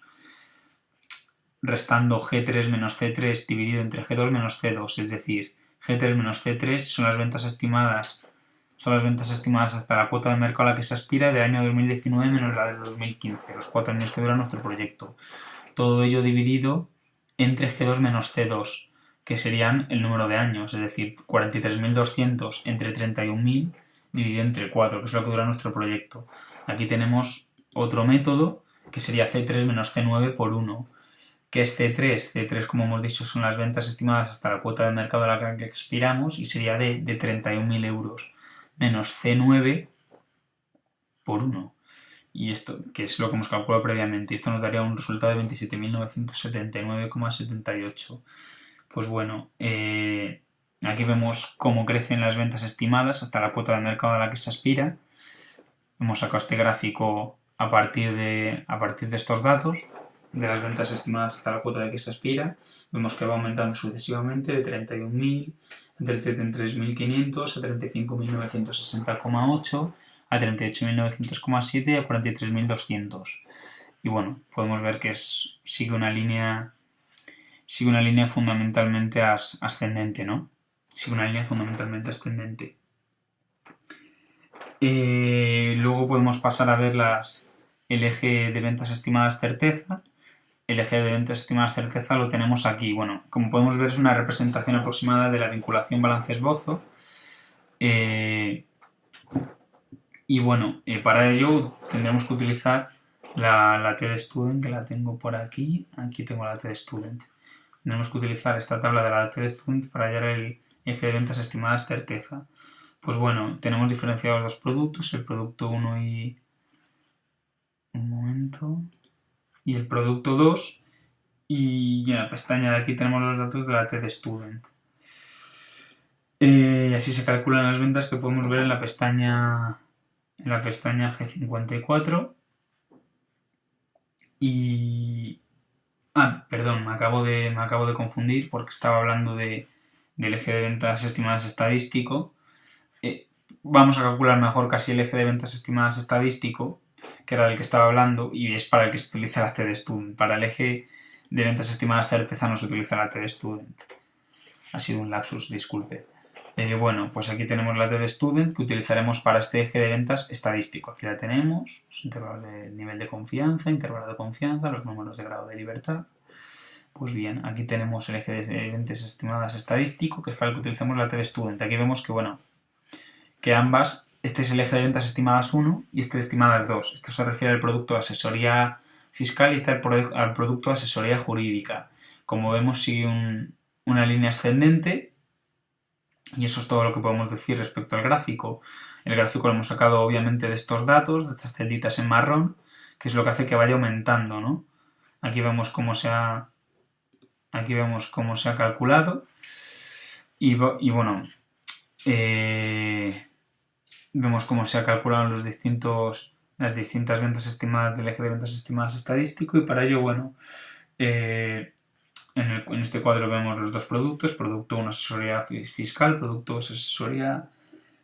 Speaker 1: restando G3 menos C3 dividido entre G2 menos C2, es decir, G3 menos C3 son las ventas estimadas hasta la cuota de mercado a la que se aspira del año 2019 menos la del 2015, los 4 años que dura nuestro proyecto. Todo ello dividido entre G2 menos C2, que serían el número de años, es decir, 43.200 entre 31.000 dividido entre 4, que es lo que dura nuestro proyecto. Aquí tenemos otro método que sería C3 menos C9 por 1, que es C3. C3, como hemos dicho, son las ventas estimadas hasta la cuota de mercado a la que expiramos y sería de 31.000 euros menos C9 por 1. Y esto, que es lo que hemos calculado previamente, esto nos daría un resultado de 27.979,78. Pues bueno, aquí vemos cómo crecen las ventas estimadas hasta la cuota de mercado a la que se aspira. Hemos sacado este gráfico a partir de estos datos, de las ventas estimadas hasta la cuota de que se aspira. Vemos que va aumentando sucesivamente de 31.000, entre 33.500 a 35.960,8, a 38.900,7 y a 43.200. Y bueno, podemos ver que sigue una línea fundamentalmente ascendente, ¿no? Sigue una línea fundamentalmente ascendente. Luego podemos pasar a ver el eje de ventas estimadas certeza. El eje de ventas estimadas certeza lo tenemos aquí. Bueno, como podemos ver es una representación aproximada de la vinculación balance-esbozo. Y bueno, para ello tendremos que utilizar la TD Student, que la tengo por aquí. Aquí tengo la TD Student. Tendremos que utilizar esta tabla de la TD Student para hallar el eje de ventas estimadas certeza. Pues bueno, tenemos diferenciados dos productos, el producto 1 y... un momento... y el producto 2, y en la pestaña de aquí tenemos los datos de la TD Student. Y así se calculan las ventas que podemos ver en la pestaña G54. Y... perdón, me acabo de confundir porque estaba hablando del eje de ventas estimadas estadístico. Vamos a calcular mejor casi el eje de ventas estimadas estadístico, que era del que estaba hablando, y es para el que se utiliza la TD Student. Para el eje de ventas estimadas certeza no se utiliza la TD Student. Ha sido un lapsus, disculpe. Bueno, pues aquí tenemos la TD Student que utilizaremos para este eje de ventas estadístico. Aquí la tenemos, los intervalos de nivel de confianza, intervalo de confianza, los números de grado de libertad. Pues bien, aquí tenemos el eje de ventas estimadas estadístico, que es para el que utilizamos la TD Student. Aquí vemos que, bueno, que ambas, este es el eje de ventas estimadas 1 y este de estimadas 2. Esto se refiere al producto de asesoría fiscal y este al producto de asesoría jurídica. Como vemos, sigue una línea ascendente y eso es todo lo que podemos decir respecto al gráfico. El gráfico lo hemos sacado obviamente de estos datos, de estas celditas en marrón, que es lo que hace que vaya aumentando, ¿no? Aquí vemos cómo se ha calculado y bueno, vemos cómo se ha calculado las distintas ventas estimadas del eje de ventas estimadas estadístico y para ello, bueno, en este cuadro vemos los dos productos, producto 1 asesoría fiscal, producto 2 asesoría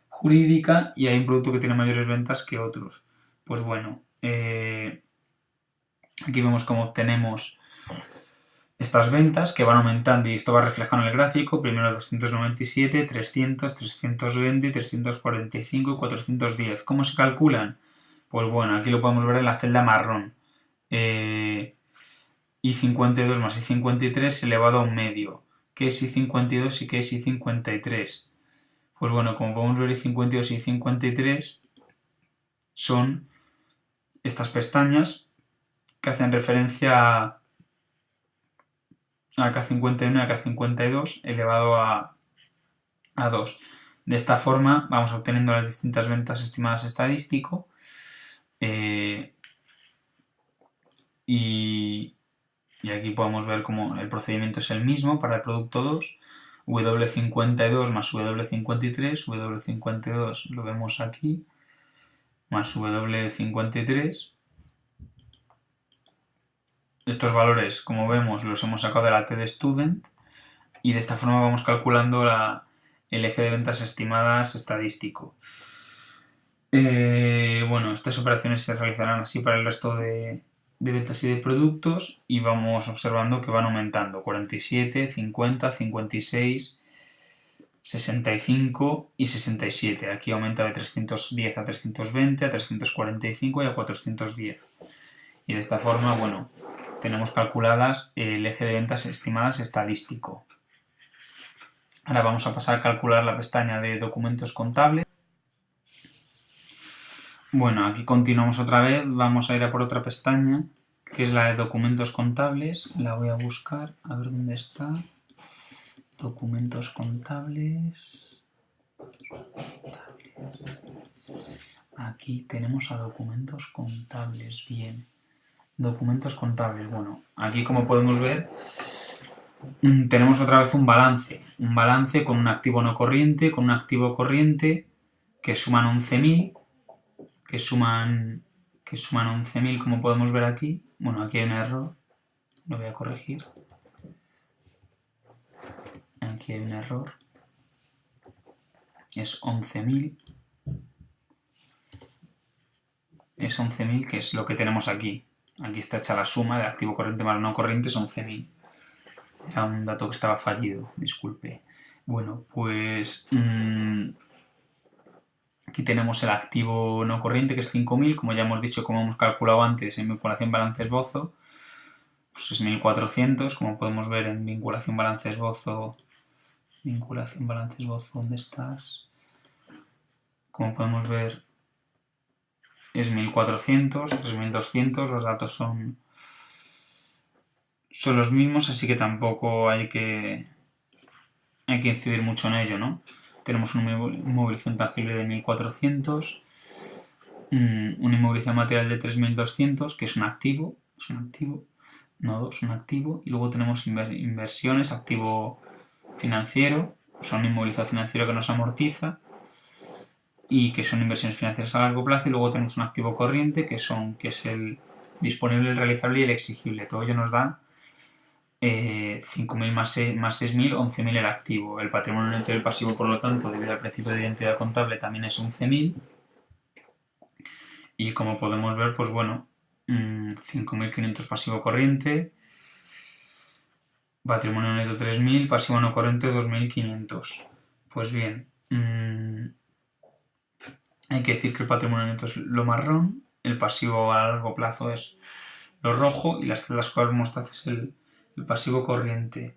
Speaker 1: jurídica y hay un producto que tiene mayores ventas que otros. Pues bueno, aquí vemos cómo obtenemos estas ventas que van aumentando y esto va reflejado en el gráfico, primero 297, 300, 320, 345 y 410. ¿Cómo se calculan? Pues bueno, aquí lo podemos ver en la celda marrón. I52 más I53 elevado a un medio. ¿Qué es I52 y qué es I53? Pues bueno, como podemos ver, I52 y I53 son estas pestañas que hacen referencia a K51 y a K52 elevado a 2. De esta forma vamos obteniendo las distintas ventas estimadas estadístico y aquí podemos ver cómo el procedimiento es el mismo para el producto 2. W52 más W53, W52 lo vemos aquí, más W53. Estos valores, como vemos, los hemos sacado de la T de Student y de esta forma vamos calculando el eje de ventas estimadas estadístico. Bueno, estas operaciones se realizarán así para el resto de ventas y de productos y vamos observando que van aumentando: 47, 50, 56, 65 y 67. Aquí aumenta de 310 a 320, a 345 y a 410. Y de esta forma, bueno, tenemos calculadas el eje de ventas estimadas estadístico. Ahora vamos a pasar a calcular la pestaña de documentos contables. Bueno, aquí continuamos otra vez, vamos a ir a por otra pestaña, que es la de documentos contables. La voy a buscar, a ver dónde está. Documentos contables. Aquí tenemos a documentos contables, bien. Documentos contables, bueno, aquí como podemos ver tenemos otra vez un balance con un activo no corriente, con un activo corriente que suman 11.000, que suman 11.000 como podemos ver aquí. Bueno, aquí hay un error, lo voy a corregir. Aquí hay un error, es 11.000. Es 11.000, que es lo que tenemos aquí. Aquí está hecha la suma del activo corriente más no corriente, es 11.000. Era un dato que estaba fallido, disculpe. Bueno, pues aquí tenemos el activo no corriente, que es 5.000, como ya hemos dicho, como hemos calculado antes en vinculación balance esbozo, pues es 1.400, como podemos ver en vinculación balance esbozo. ¿Dónde estás? Como podemos ver, es 1.400, 3.200, los datos son los mismos, así que tampoco hay que incidir mucho en ello, ¿no? Tenemos una inmovilización tangible de 1.400, una inmovilización material de 3.200, que es un activo, y luego tenemos inversiones, activo financiero, son un inmovilizado financiero que nos amortiza y que son inversiones financieras a largo plazo, y luego tenemos un activo corriente que es el disponible, el realizable y el exigible. Todo ello nos da 5.000 más 6.000, 11.000 el activo. El patrimonio neto y el pasivo, por lo tanto, debido al principio de identidad contable, también es 11.000. Y como podemos ver, pues bueno, 5.500 pasivo corriente, patrimonio neto 3.000, pasivo no corriente 2.500. Pues bien, hay que decir que el patrimonio neto es lo marrón, el pasivo a largo plazo es lo rojo y las celdas que vemos es el pasivo corriente.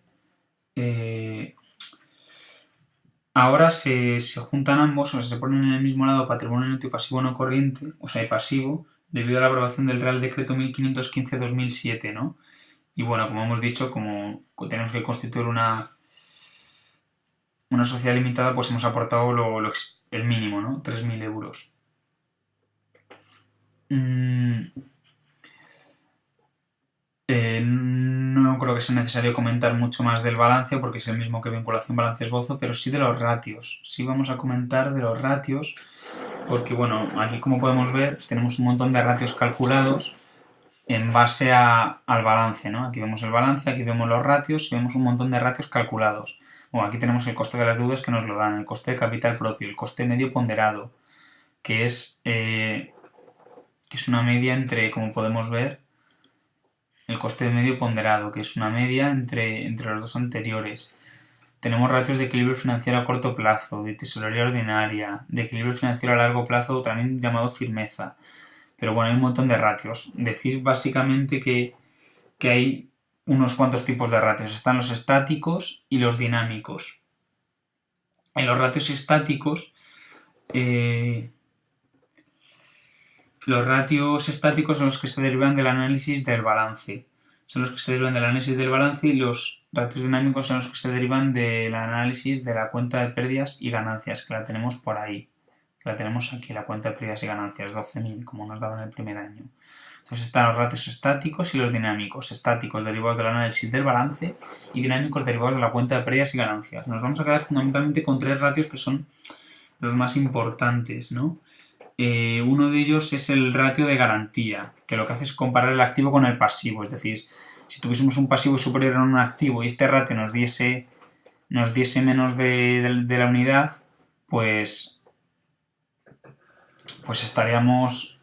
Speaker 1: Ahora se juntan ambos, o sea, se ponen en el mismo lado patrimonio neto y pasivo no corriente, o sea, y pasivo, debido a la aprobación del Real Decreto 1515-2007, ¿no? Y bueno, como hemos dicho, como tenemos que constituir una sociedad limitada, pues hemos aportado el mínimo, ¿no? 3.000 euros. No creo que sea necesario comentar mucho más del balance porque es el mismo que vinculación balance esbozo, pero sí de los ratios. Sí vamos a comentar de los ratios porque, bueno, aquí como podemos ver tenemos un montón de ratios calculados en base al balance, ¿no? Aquí vemos el balance, aquí vemos los ratios y vemos un montón de ratios calculados. Bueno, aquí tenemos el coste de las deudas que nos lo dan, el coste de capital propio, el coste medio ponderado, que es una media entre, como podemos ver, el coste medio ponderado, que es una media entre los dos anteriores. Tenemos ratios de equilibrio financiero a corto plazo, de tesorería ordinaria, de equilibrio financiero a largo plazo, también llamado firmeza. Pero bueno, hay un montón de ratios. Decir básicamente que hay unos cuantos tipos de ratios. Están los estáticos y los dinámicos. En los ratios estáticos, los ratios estáticos son los que se derivan del análisis del balance. Y los ratios dinámicos son los que se derivan del análisis de la cuenta de pérdidas y ganancias, que la tenemos por ahí. La tenemos aquí, la cuenta de pérdidas y ganancias, 12.000, como nos daba en el primer año. Entonces Entonces están los ratios estáticos y los dinámicos. Estáticos derivados del análisis del balance y dinámicos derivados de la cuenta de pérdidas y ganancias. Nos vamos a quedar fundamentalmente con 3 ratios que son los más importantes, ¿no? Uno de ellos es el ratio de garantía, que lo que hace es comparar el activo con el pasivo. Es decir, si tuviésemos un pasivo superior a un activo y este ratio nos diese menos de la unidad, pues estaríamos...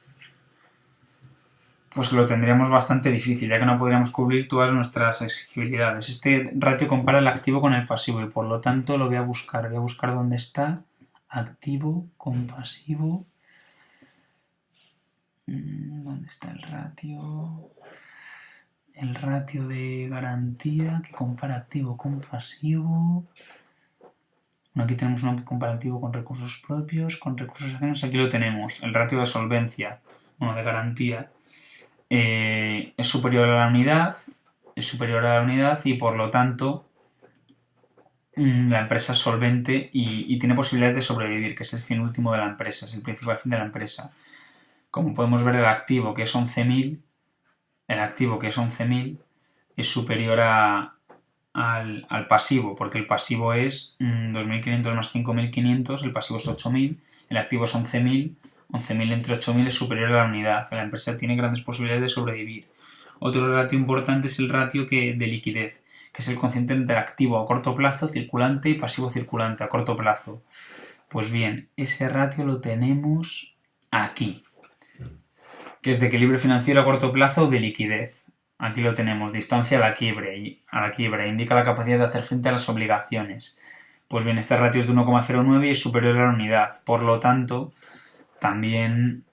Speaker 1: pues lo tendríamos bastante difícil, ya que no podríamos cubrir todas nuestras exigibilidades. Este ratio compara el activo con el pasivo y por lo tanto lo voy a buscar. Voy a buscar dónde está. Activo con pasivo. ¿Dónde está el ratio? El ratio de garantía que compara activo con pasivo. Bueno, aquí tenemos uno que compara activo con recursos propios, con recursos ajenos. Aquí lo tenemos. El ratio de solvencia, bueno, de garantía. Es superior a la unidad y por lo tanto la empresa es solvente y tiene posibilidades de sobrevivir, que es el fin último de la empresa, es el principal fin de la empresa. Como podemos ver, el activo que es 11.000 es superior al pasivo, porque el pasivo es 2.500 más 5.500, el pasivo es 8.000, el activo es 11.000, 11.000 entre 8.000 es superior a la unidad. La empresa tiene grandes posibilidades de sobrevivir. Otro ratio importante es el ratio de liquidez, que es el cociente entre activo a corto plazo circulante y pasivo circulante a corto plazo. Pues bien, ese ratio lo tenemos aquí, que es de equilibrio financiero a corto plazo o de liquidez. Aquí lo tenemos, distancia a la quiebra, indica la capacidad de hacer frente a las obligaciones. Pues bien, este ratio es de 1,09 y es superior a la unidad. Por lo tanto, también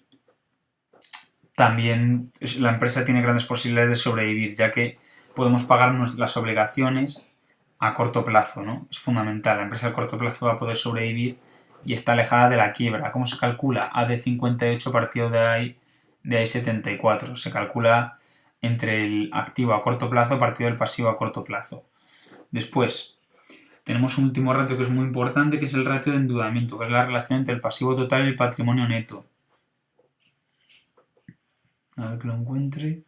Speaker 1: la empresa tiene grandes posibilidades de sobrevivir, ya que podemos pagar las obligaciones a corto plazo, ¿no? Es fundamental. La empresa a corto plazo va a poder sobrevivir y está alejada de la quiebra. ¿Cómo se calcula? A de 58 partido de ahí 74. Se calcula entre el activo a corto plazo partido del pasivo a corto plazo. Después, tenemos un último ratio que es muy importante, que es el ratio de endeudamiento, que es la relación entre el pasivo total y el patrimonio neto. A ver que lo encuentre.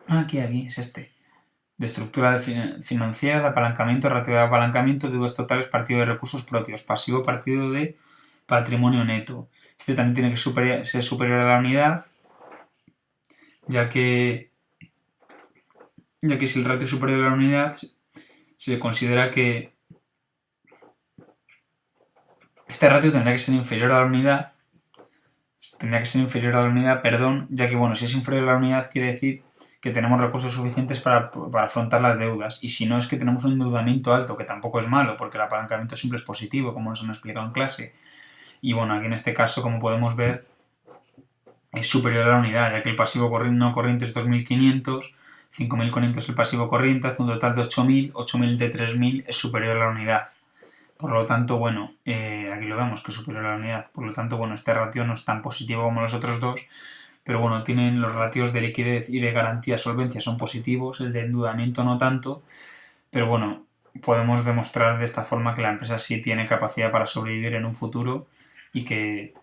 Speaker 1: Aquí, es este. De estructura financiera, de apalancamiento, ratio de apalancamiento, deudas totales, partido de recursos propios, pasivo, partido de patrimonio neto. Este también tiene que ser superior a la unidad, ya que si el ratio es superior a la unidad, se considera que este ratio tendrá que ser inferior a la unidad, ya que, bueno, si es inferior a la unidad quiere decir que tenemos recursos suficientes para afrontar las deudas, y si no es que tenemos un endeudamiento alto, que tampoco es malo, porque el apalancamiento siempre es positivo, como nos han explicado en clase. Y bueno, aquí en este caso, como podemos ver, es superior a la unidad, ya que el pasivo no corriente es 2.500, 5.500 el pasivo corriente, hace un total de 8.000, 8.000 de 3.000 es superior a la unidad. Por lo tanto, bueno, aquí lo vemos que es superior a la unidad. Por lo tanto, bueno, este ratio no es tan positivo como los otros dos, pero bueno, tienen los ratios de liquidez y de garantía solvencia son positivos, el de endeudamiento no tanto, pero bueno, podemos demostrar de esta forma que la empresa sí tiene capacidad para sobrevivir en un futuro y que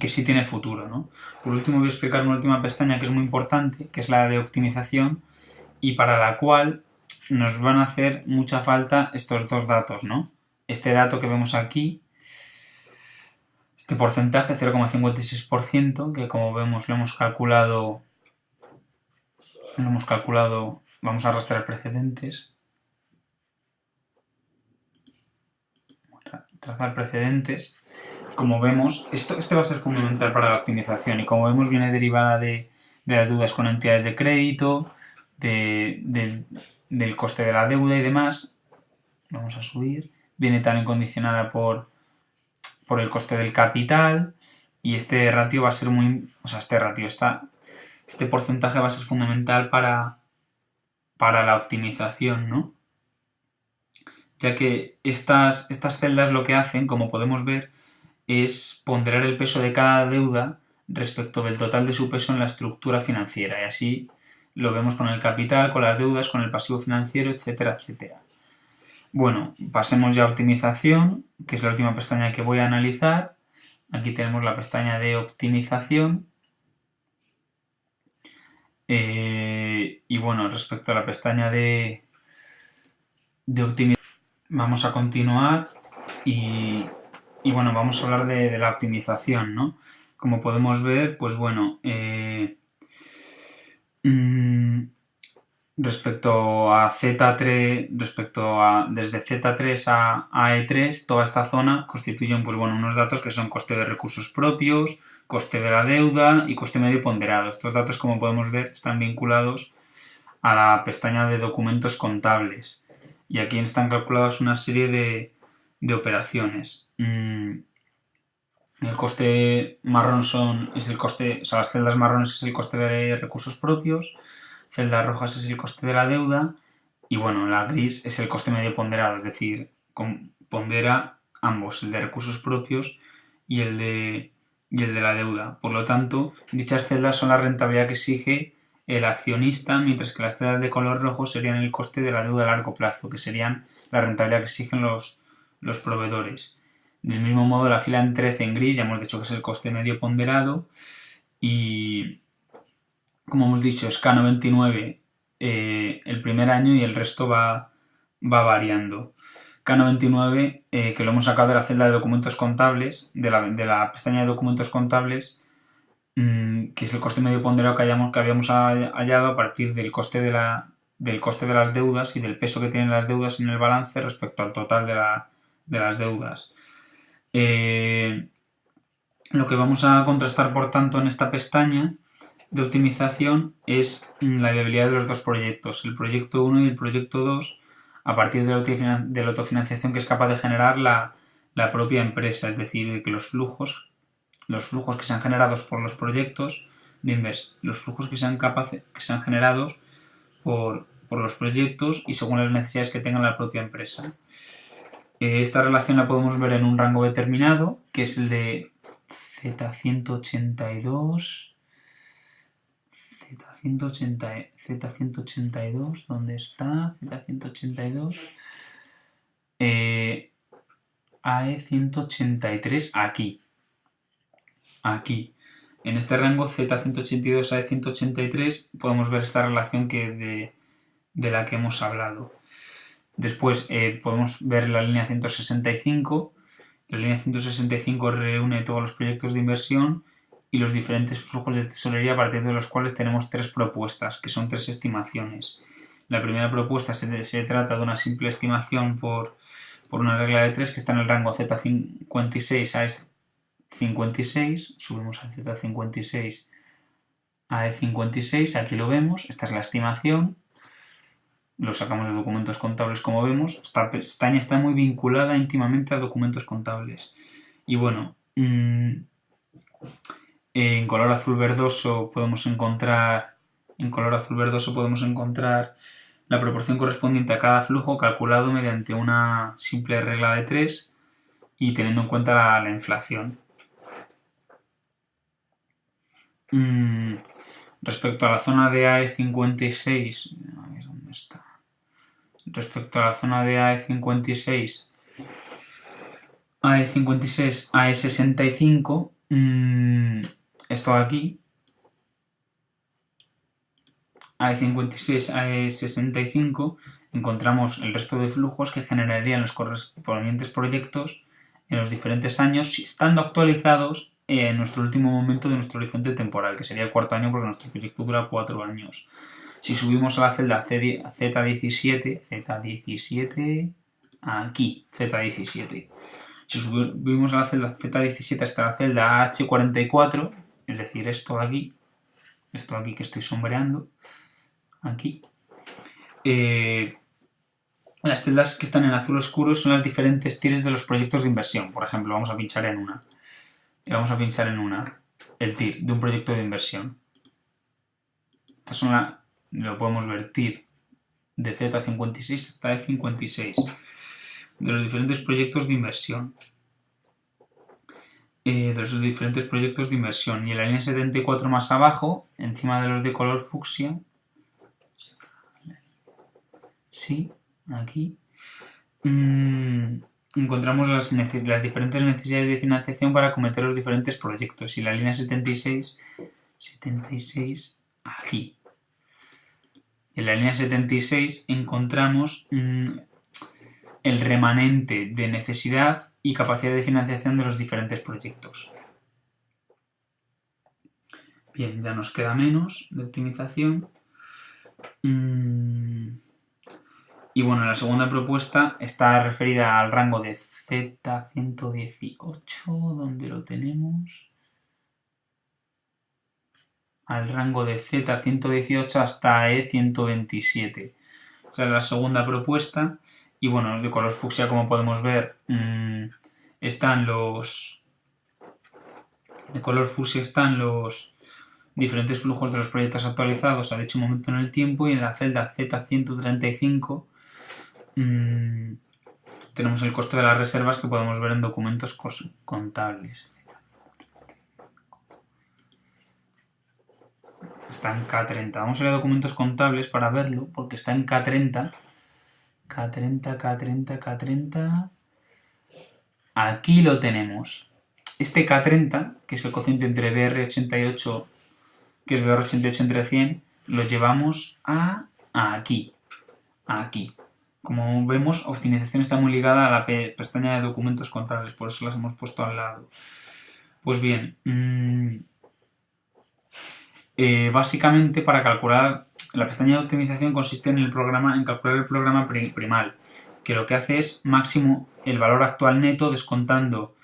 Speaker 1: sí tiene futuro, ¿no? Por último voy a explicar una última pestaña que es muy importante, que es la de optimización, y para la cual nos van a hacer mucha falta estos dos datos, ¿no? Este dato que vemos aquí, este porcentaje, 0,56%, que como vemos lo hemos calculado, vamos a arrastrar precedentes, trazar precedentes. Como vemos, este va a ser fundamental para la optimización y como vemos viene derivada de las deudas con entidades de crédito, del coste de la deuda y demás. Vamos a subir. Viene también condicionada por el coste del capital y este ratio va a ser este porcentaje va a ser fundamental para la optimización, ¿no? Ya que estas celdas lo que hacen, como podemos ver, es ponderar el peso de cada deuda respecto del total de su peso en la estructura financiera. Y así lo vemos con el capital, con las deudas, con el pasivo financiero, etcétera, etcétera. Bueno, pasemos ya a optimización, que es la última pestaña que voy a analizar. Aquí tenemos la pestaña de optimización. Y bueno, respecto a la pestaña de optimización, vamos a continuar y bueno, vamos a hablar de la optimización, ¿no? Como podemos ver, pues bueno, respecto a Z3, desde Z3 a E3, toda esta zona constituyen pues bueno, unos datos que son coste de recursos propios, coste de la deuda y coste medio ponderado. Estos datos, como podemos ver, están vinculados a la pestaña de documentos contables. Y aquí están calculadas una serie de operaciones. El coste marrón es el coste, o sea, las celdas marrones es el coste de recursos propios, celdas rojas es el coste de la deuda y bueno, la gris es el coste medio ponderado, es decir, pondera ambos, el de recursos propios y el de la deuda. Por lo tanto, dichas celdas son la rentabilidad que exige el accionista, mientras que las celdas de color rojo serían el coste de la deuda a largo plazo, que serían la rentabilidad que exigen los proveedores. Del mismo modo, la fila en 13 en gris, ya hemos dicho que es el coste medio ponderado y, como hemos dicho, es K99 el primer año y el resto va variando. K99, que lo hemos sacado de la celda de documentos contables, de la pestaña de documentos contables, que es el coste medio ponderado que habíamos hallado a partir del coste de las deudas y del peso que tienen las deudas en el balance respecto al total de las deudas. Lo que vamos a contrastar, por tanto, en esta pestaña de optimización es la viabilidad de los dos proyectos, el proyecto 1 y el proyecto 2, a partir de la autofinanciación que es capaz de generar la propia empresa, es decir, que los flujos que sean generados por los proyectos los flujos que sean generados por los proyectos y según las necesidades que tenga la propia empresa. Esta relación la podemos ver en un rango determinado, que es el de Z182, ¿dónde está? Z182, AE183, aquí. En este rango Z182 a E183 podemos ver esta relación de la que hemos hablado. Después podemos ver la línea 165. La línea 165 reúne todos los proyectos de inversión y los diferentes flujos de tesorería a partir de los cuales tenemos tres propuestas, que son tres estimaciones. La primera propuesta se trata de una simple estimación por una regla de 3 que está en el rango Z56 a E56. Subimos a Z56 a E56, aquí lo vemos, esta es la estimación. Lo sacamos de documentos contables, como vemos. Esta pestaña está muy vinculada íntimamente a documentos contables. Y bueno, en color azul verdoso podemos encontrar la proporción correspondiente a cada flujo calculado mediante una simple regla de 3 y teniendo en cuenta la inflación. Respecto a la zona de AE56, a ver dónde está. Respecto a la zona de AE56, AE65, esto de aquí, AE56, AE65, encontramos el resto de flujos que generarían los correspondientes proyectos en los diferentes años, estando actualizados en nuestro último momento de nuestro horizonte temporal, que sería el cuarto año porque nuestro proyecto dura 4 años. Si subimos a la celda Z17, aquí, Z17. Si subimos a la celda Z17 hasta la celda H44, es decir, esto de aquí que estoy sombreando, aquí, las celdas que están en azul oscuro son las diferentes tiers de los proyectos de inversión. Por ejemplo, vamos a pinchar en una. El TIR de un proyecto de inversión. Estas son lo podemos ver, TIR de Z56 hasta E56 de los diferentes proyectos de inversión. Y en la línea 74 más abajo, encima de los de color fucsia, sí, aquí, encontramos las diferentes necesidades de financiación para acometer los diferentes proyectos. Y la línea 76 aquí. En la línea 76 encontramos el remanente de necesidad y capacidad de financiación de los diferentes proyectos. Bien, ya nos queda menos de optimización. Y bueno, la segunda propuesta está referida al rango de Z118, ¿dónde lo tenemos? Al rango de Z118 hasta E127. Esa es la segunda propuesta. Y bueno, de color fucsia, como podemos ver, están los... De color fucsia están los diferentes flujos de los proyectos actualizados a dicho momento en el tiempo, y en la celda Z135 tenemos el coste de las reservas que podemos ver en documentos contables. Está en K30. Vamos a ir a documentos contables para verlo, porque está en K30. K30. Aquí lo tenemos. Este K30, que es el cociente entre BR88, que es BR88 entre 100, lo llevamos a aquí. Como vemos, optimización está muy ligada a la pestaña de documentos contables, por eso las hemos puesto al lado. Pues bien, básicamente para calcular, la pestaña de optimización consiste en calcular el programa primal, que lo que hace es máximo el valor actual neto descontando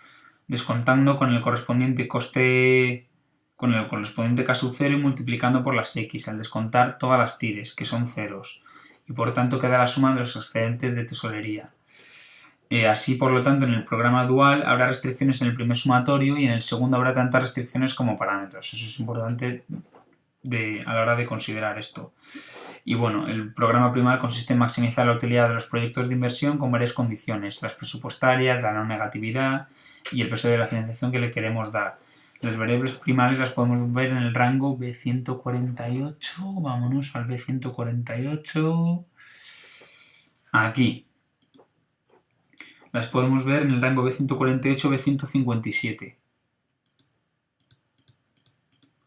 Speaker 1: con el correspondiente coste, con el correspondiente caso 0 y multiplicando por las X al descontar todas las tires, que son ceros, y por tanto queda la suma de los excedentes de tesorería. Así, por lo tanto, en el programa dual habrá restricciones en el primer sumatorio y en el segundo habrá tantas restricciones como parámetros. Eso es importante a la hora de considerar esto. Y bueno, el programa primal consiste en maximizar la utilidad de los proyectos de inversión con varias condiciones: las presupuestarias, la no negatividad y el peso de la financiación que le queremos dar. Las variables primales las podemos ver en el rango B148. Vámonos al B148. Aquí. Las podemos ver en el rango B148, B157.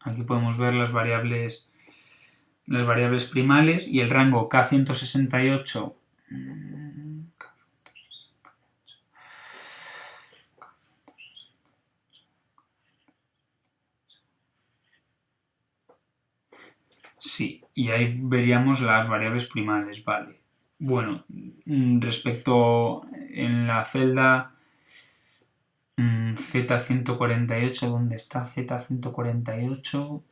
Speaker 1: Aquí podemos ver las variables primales y el rango K168. Sí, y ahí veríamos las variables primales, vale. Bueno, respecto en la celda Z148, ¿dónde está Z148?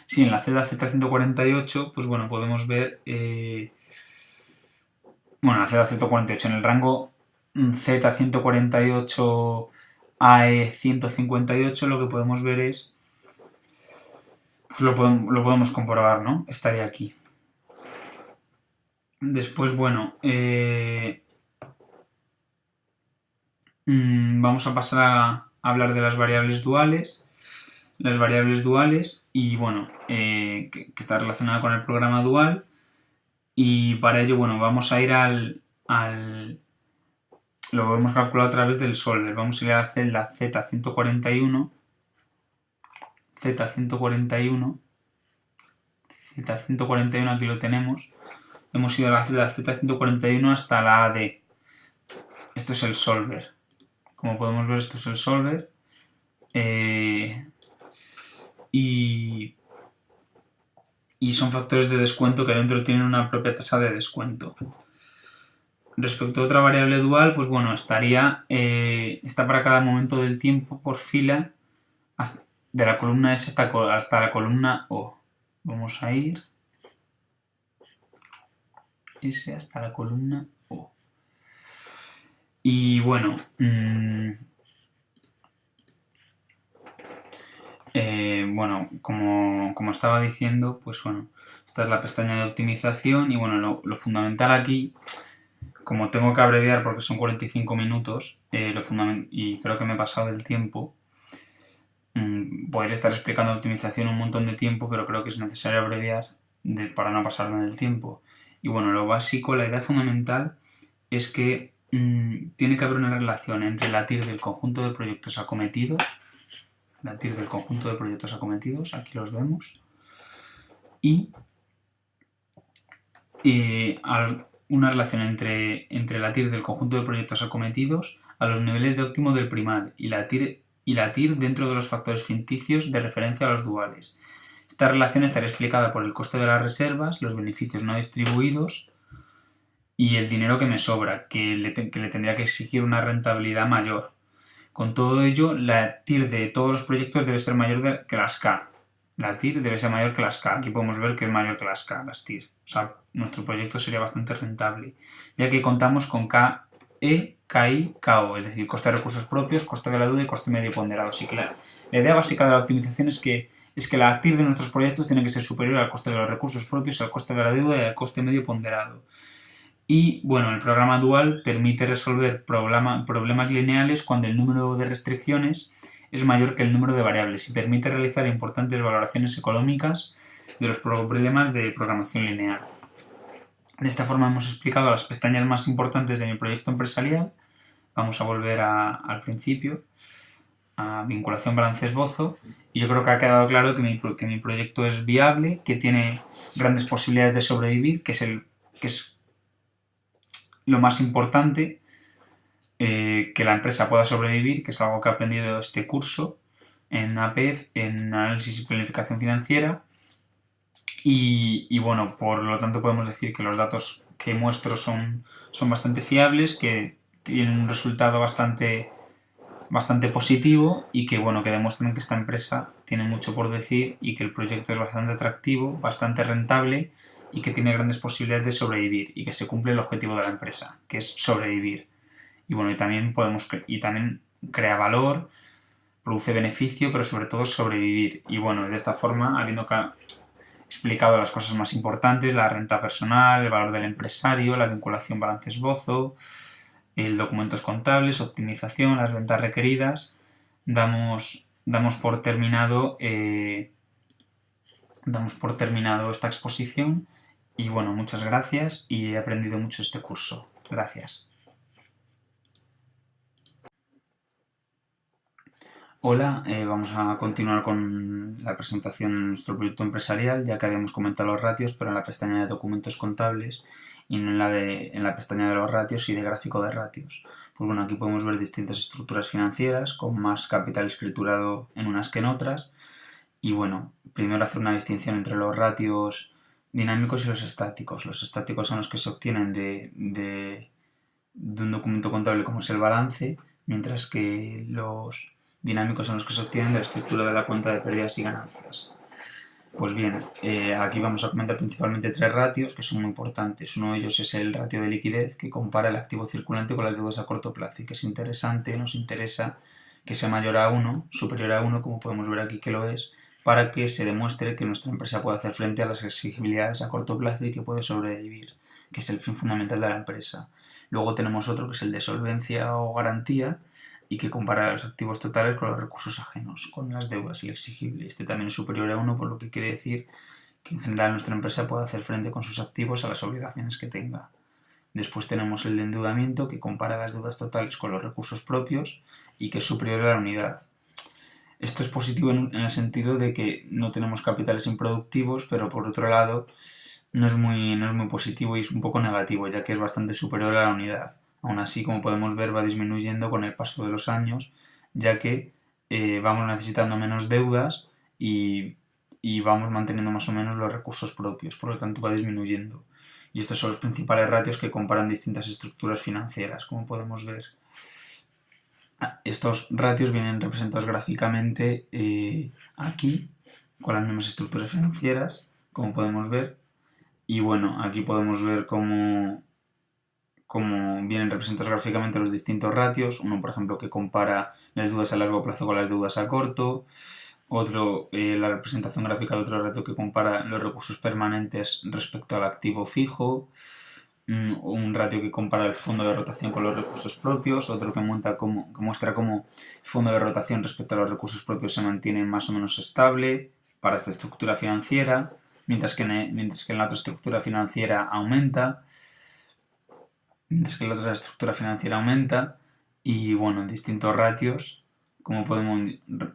Speaker 1: Sí, en la celda Z148, pues bueno, podemos ver, la celda Z148, en el rango Z148 AE158, lo que podemos ver es, pues lo podemos comprobar, ¿no? Estaría aquí. Después, bueno, vamos a pasar a hablar de las variables duales. Las variables duales y bueno, que está relacionada con el programa dual, y para ello, bueno, vamos a ir lo hemos calculado a través del solver. Vamos a ir a la celda Z141, aquí lo tenemos. Hemos ido a la celda Z141 hasta la AD. Esto es el solver. Como podemos ver, esto es el solver. Y son factores de descuento que dentro tienen una propia tasa de descuento. Respecto a otra variable dual, pues bueno, está para cada momento del tiempo por fila, de la columna S hasta la columna O. Vamos a ir S hasta la columna O. Y bueno, como estaba diciendo, pues bueno, esta es la pestaña de optimización y bueno, lo fundamental aquí, como tengo que abreviar porque son 45 minutos, y creo que me he pasado del tiempo, podría estar explicando optimización un montón de tiempo, pero creo que es necesario abreviar para no pasarme del tiempo. Y bueno, lo básico, la idea fundamental es que tiene que haber una relación entre la TIR del conjunto de proyectos acometidos, aquí los vemos, y una relación entre la TIR del conjunto de proyectos acometidos a los niveles de óptimo del primal y la TIR dentro de los factores ficticios de referencia a los duales. Esta relación estaría explicada por el coste de las reservas, los beneficios no distribuidos y el dinero que me sobra, que le tendría que exigir una rentabilidad mayor. Con todo ello, la TIR de todos los proyectos debe ser mayor que las K. La TIR debe ser mayor que las K. Aquí podemos ver que es mayor que las K, las TIR. O sea, nuestro proyecto sería bastante rentable, ya que contamos con KE, KI, KO, es decir, coste de recursos propios, coste de la deuda y coste medio ponderado. Así que la idea básica de la optimización es que la TIR de nuestros proyectos tiene que ser superior al coste de los recursos propios, al coste de la deuda y al coste medio ponderado. Y bueno, el programa dual permite resolver problemas lineales cuando el número de restricciones es mayor que el número de variables y permite realizar importantes valoraciones económicas de los problemas de programación lineal. De esta forma hemos explicado las pestañas más importantes de mi proyecto empresarial. Vamos a volver al principio, a vinculación balance esbozo, y yo creo que ha quedado claro que mi proyecto es viable, que tiene grandes posibilidades de sobrevivir, que es lo más importante, que la empresa pueda sobrevivir, que es algo que he aprendido de este curso en APEF, en análisis y planificación financiera. Y bueno, por lo tanto podemos decir que los datos que muestro son bastante fiables, que tienen un resultado bastante positivo y que bueno, que demuestran que esta empresa tiene mucho por decir y que el proyecto es bastante atractivo, bastante rentable y que tiene grandes posibilidades de sobrevivir y que se cumple el objetivo de la empresa, que es sobrevivir. Y bueno, y también crea valor, produce beneficio, pero sobre todo sobrevivir. Y bueno, de esta forma, habiendo explicado las cosas más importantes, la renta personal, el valor del empresario, la vinculación balance esbozo, el documentos contables, optimización, las ventas requeridas, damos por terminado esta exposición y bueno, muchas gracias y he aprendido mucho este curso. Gracias. Hola, vamos a continuar con la presentación de nuestro proyecto empresarial, ya que habíamos comentado los ratios, pero en la pestaña de documentos contables y no en la pestaña de los ratios y de gráfico de ratios. Pues bueno, aquí podemos ver distintas estructuras financieras con más capital escriturado en unas que en otras. Y bueno, primero hacer una distinción entre los ratios dinámicos y los estáticos. Los estáticos son los que se obtienen de un documento contable como es el balance, mientras que los dinámicos son los que se obtienen de la estructura de la cuenta de pérdidas y ganancias. Pues bien, aquí vamos a comentar principalmente tres ratios que son muy importantes. Uno de ellos es el ratio de liquidez, que compara el activo circulante con las deudas a corto plazo y que es interesante, nos interesa que sea mayor a 1, superior a 1, como podemos ver aquí que lo es, para que se demuestre que nuestra empresa puede hacer frente a las exigibilidades a corto plazo y que puede sobrevivir, que es el fin fundamental de la empresa. Luego tenemos otro que es el de solvencia o garantía y que compara los activos totales con los recursos ajenos, con las deudas y el exigible. Este también es superior a 1, por lo que quiere decir que en general nuestra empresa puede hacer frente con sus activos a las obligaciones que tenga. Después tenemos el de endeudamiento, que compara las deudas totales con los recursos propios y que es superior a la unidad. Esto es positivo en el sentido de que no tenemos capitales improductivos, pero por otro lado no es muy positivo y es un poco negativo, ya que es bastante superior a la unidad. Aún así, como podemos ver, va disminuyendo con el paso de los años, ya que vamos necesitando menos deudas y vamos manteniendo más o menos los recursos propios, por lo tanto va disminuyendo. Y estos son los principales ratios que comparan distintas estructuras financieras, como podemos ver. Estos ratios vienen representados gráficamente aquí, con las mismas estructuras financieras, como podemos ver. Y bueno, aquí podemos ver cómo vienen representados gráficamente los distintos ratios. Uno, por ejemplo, que compara las deudas a largo plazo con las deudas a corto. Otro, la representación gráfica de otro ratio que compara los recursos permanentes respecto al activo fijo. Un ratio que compara el fondo de rotación con los recursos propios. Otro que muestra cómo el fondo de rotación respecto a los recursos propios se mantiene más o menos estable para esta estructura financiera, mientras que en la otra estructura financiera aumenta. mientras que la otra estructura financiera aumenta y bueno, en distintos ratios, como podemos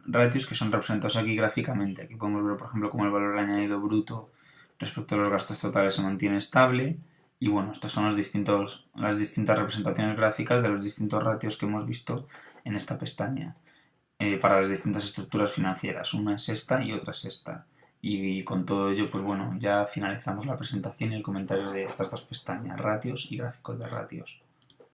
Speaker 1: ratios que son representados aquí gráficamente. Aquí podemos ver, por ejemplo, cómo el valor añadido bruto respecto a los gastos totales se mantiene estable y bueno, estas son las distintas representaciones gráficas de los distintos ratios que hemos visto en esta pestaña para las distintas estructuras financieras. Una es esta y otra es esta. Y con todo ello, pues bueno, ya finalizamos la presentación y el comentario de estas dos pestañas, ratios y gráficos de ratios.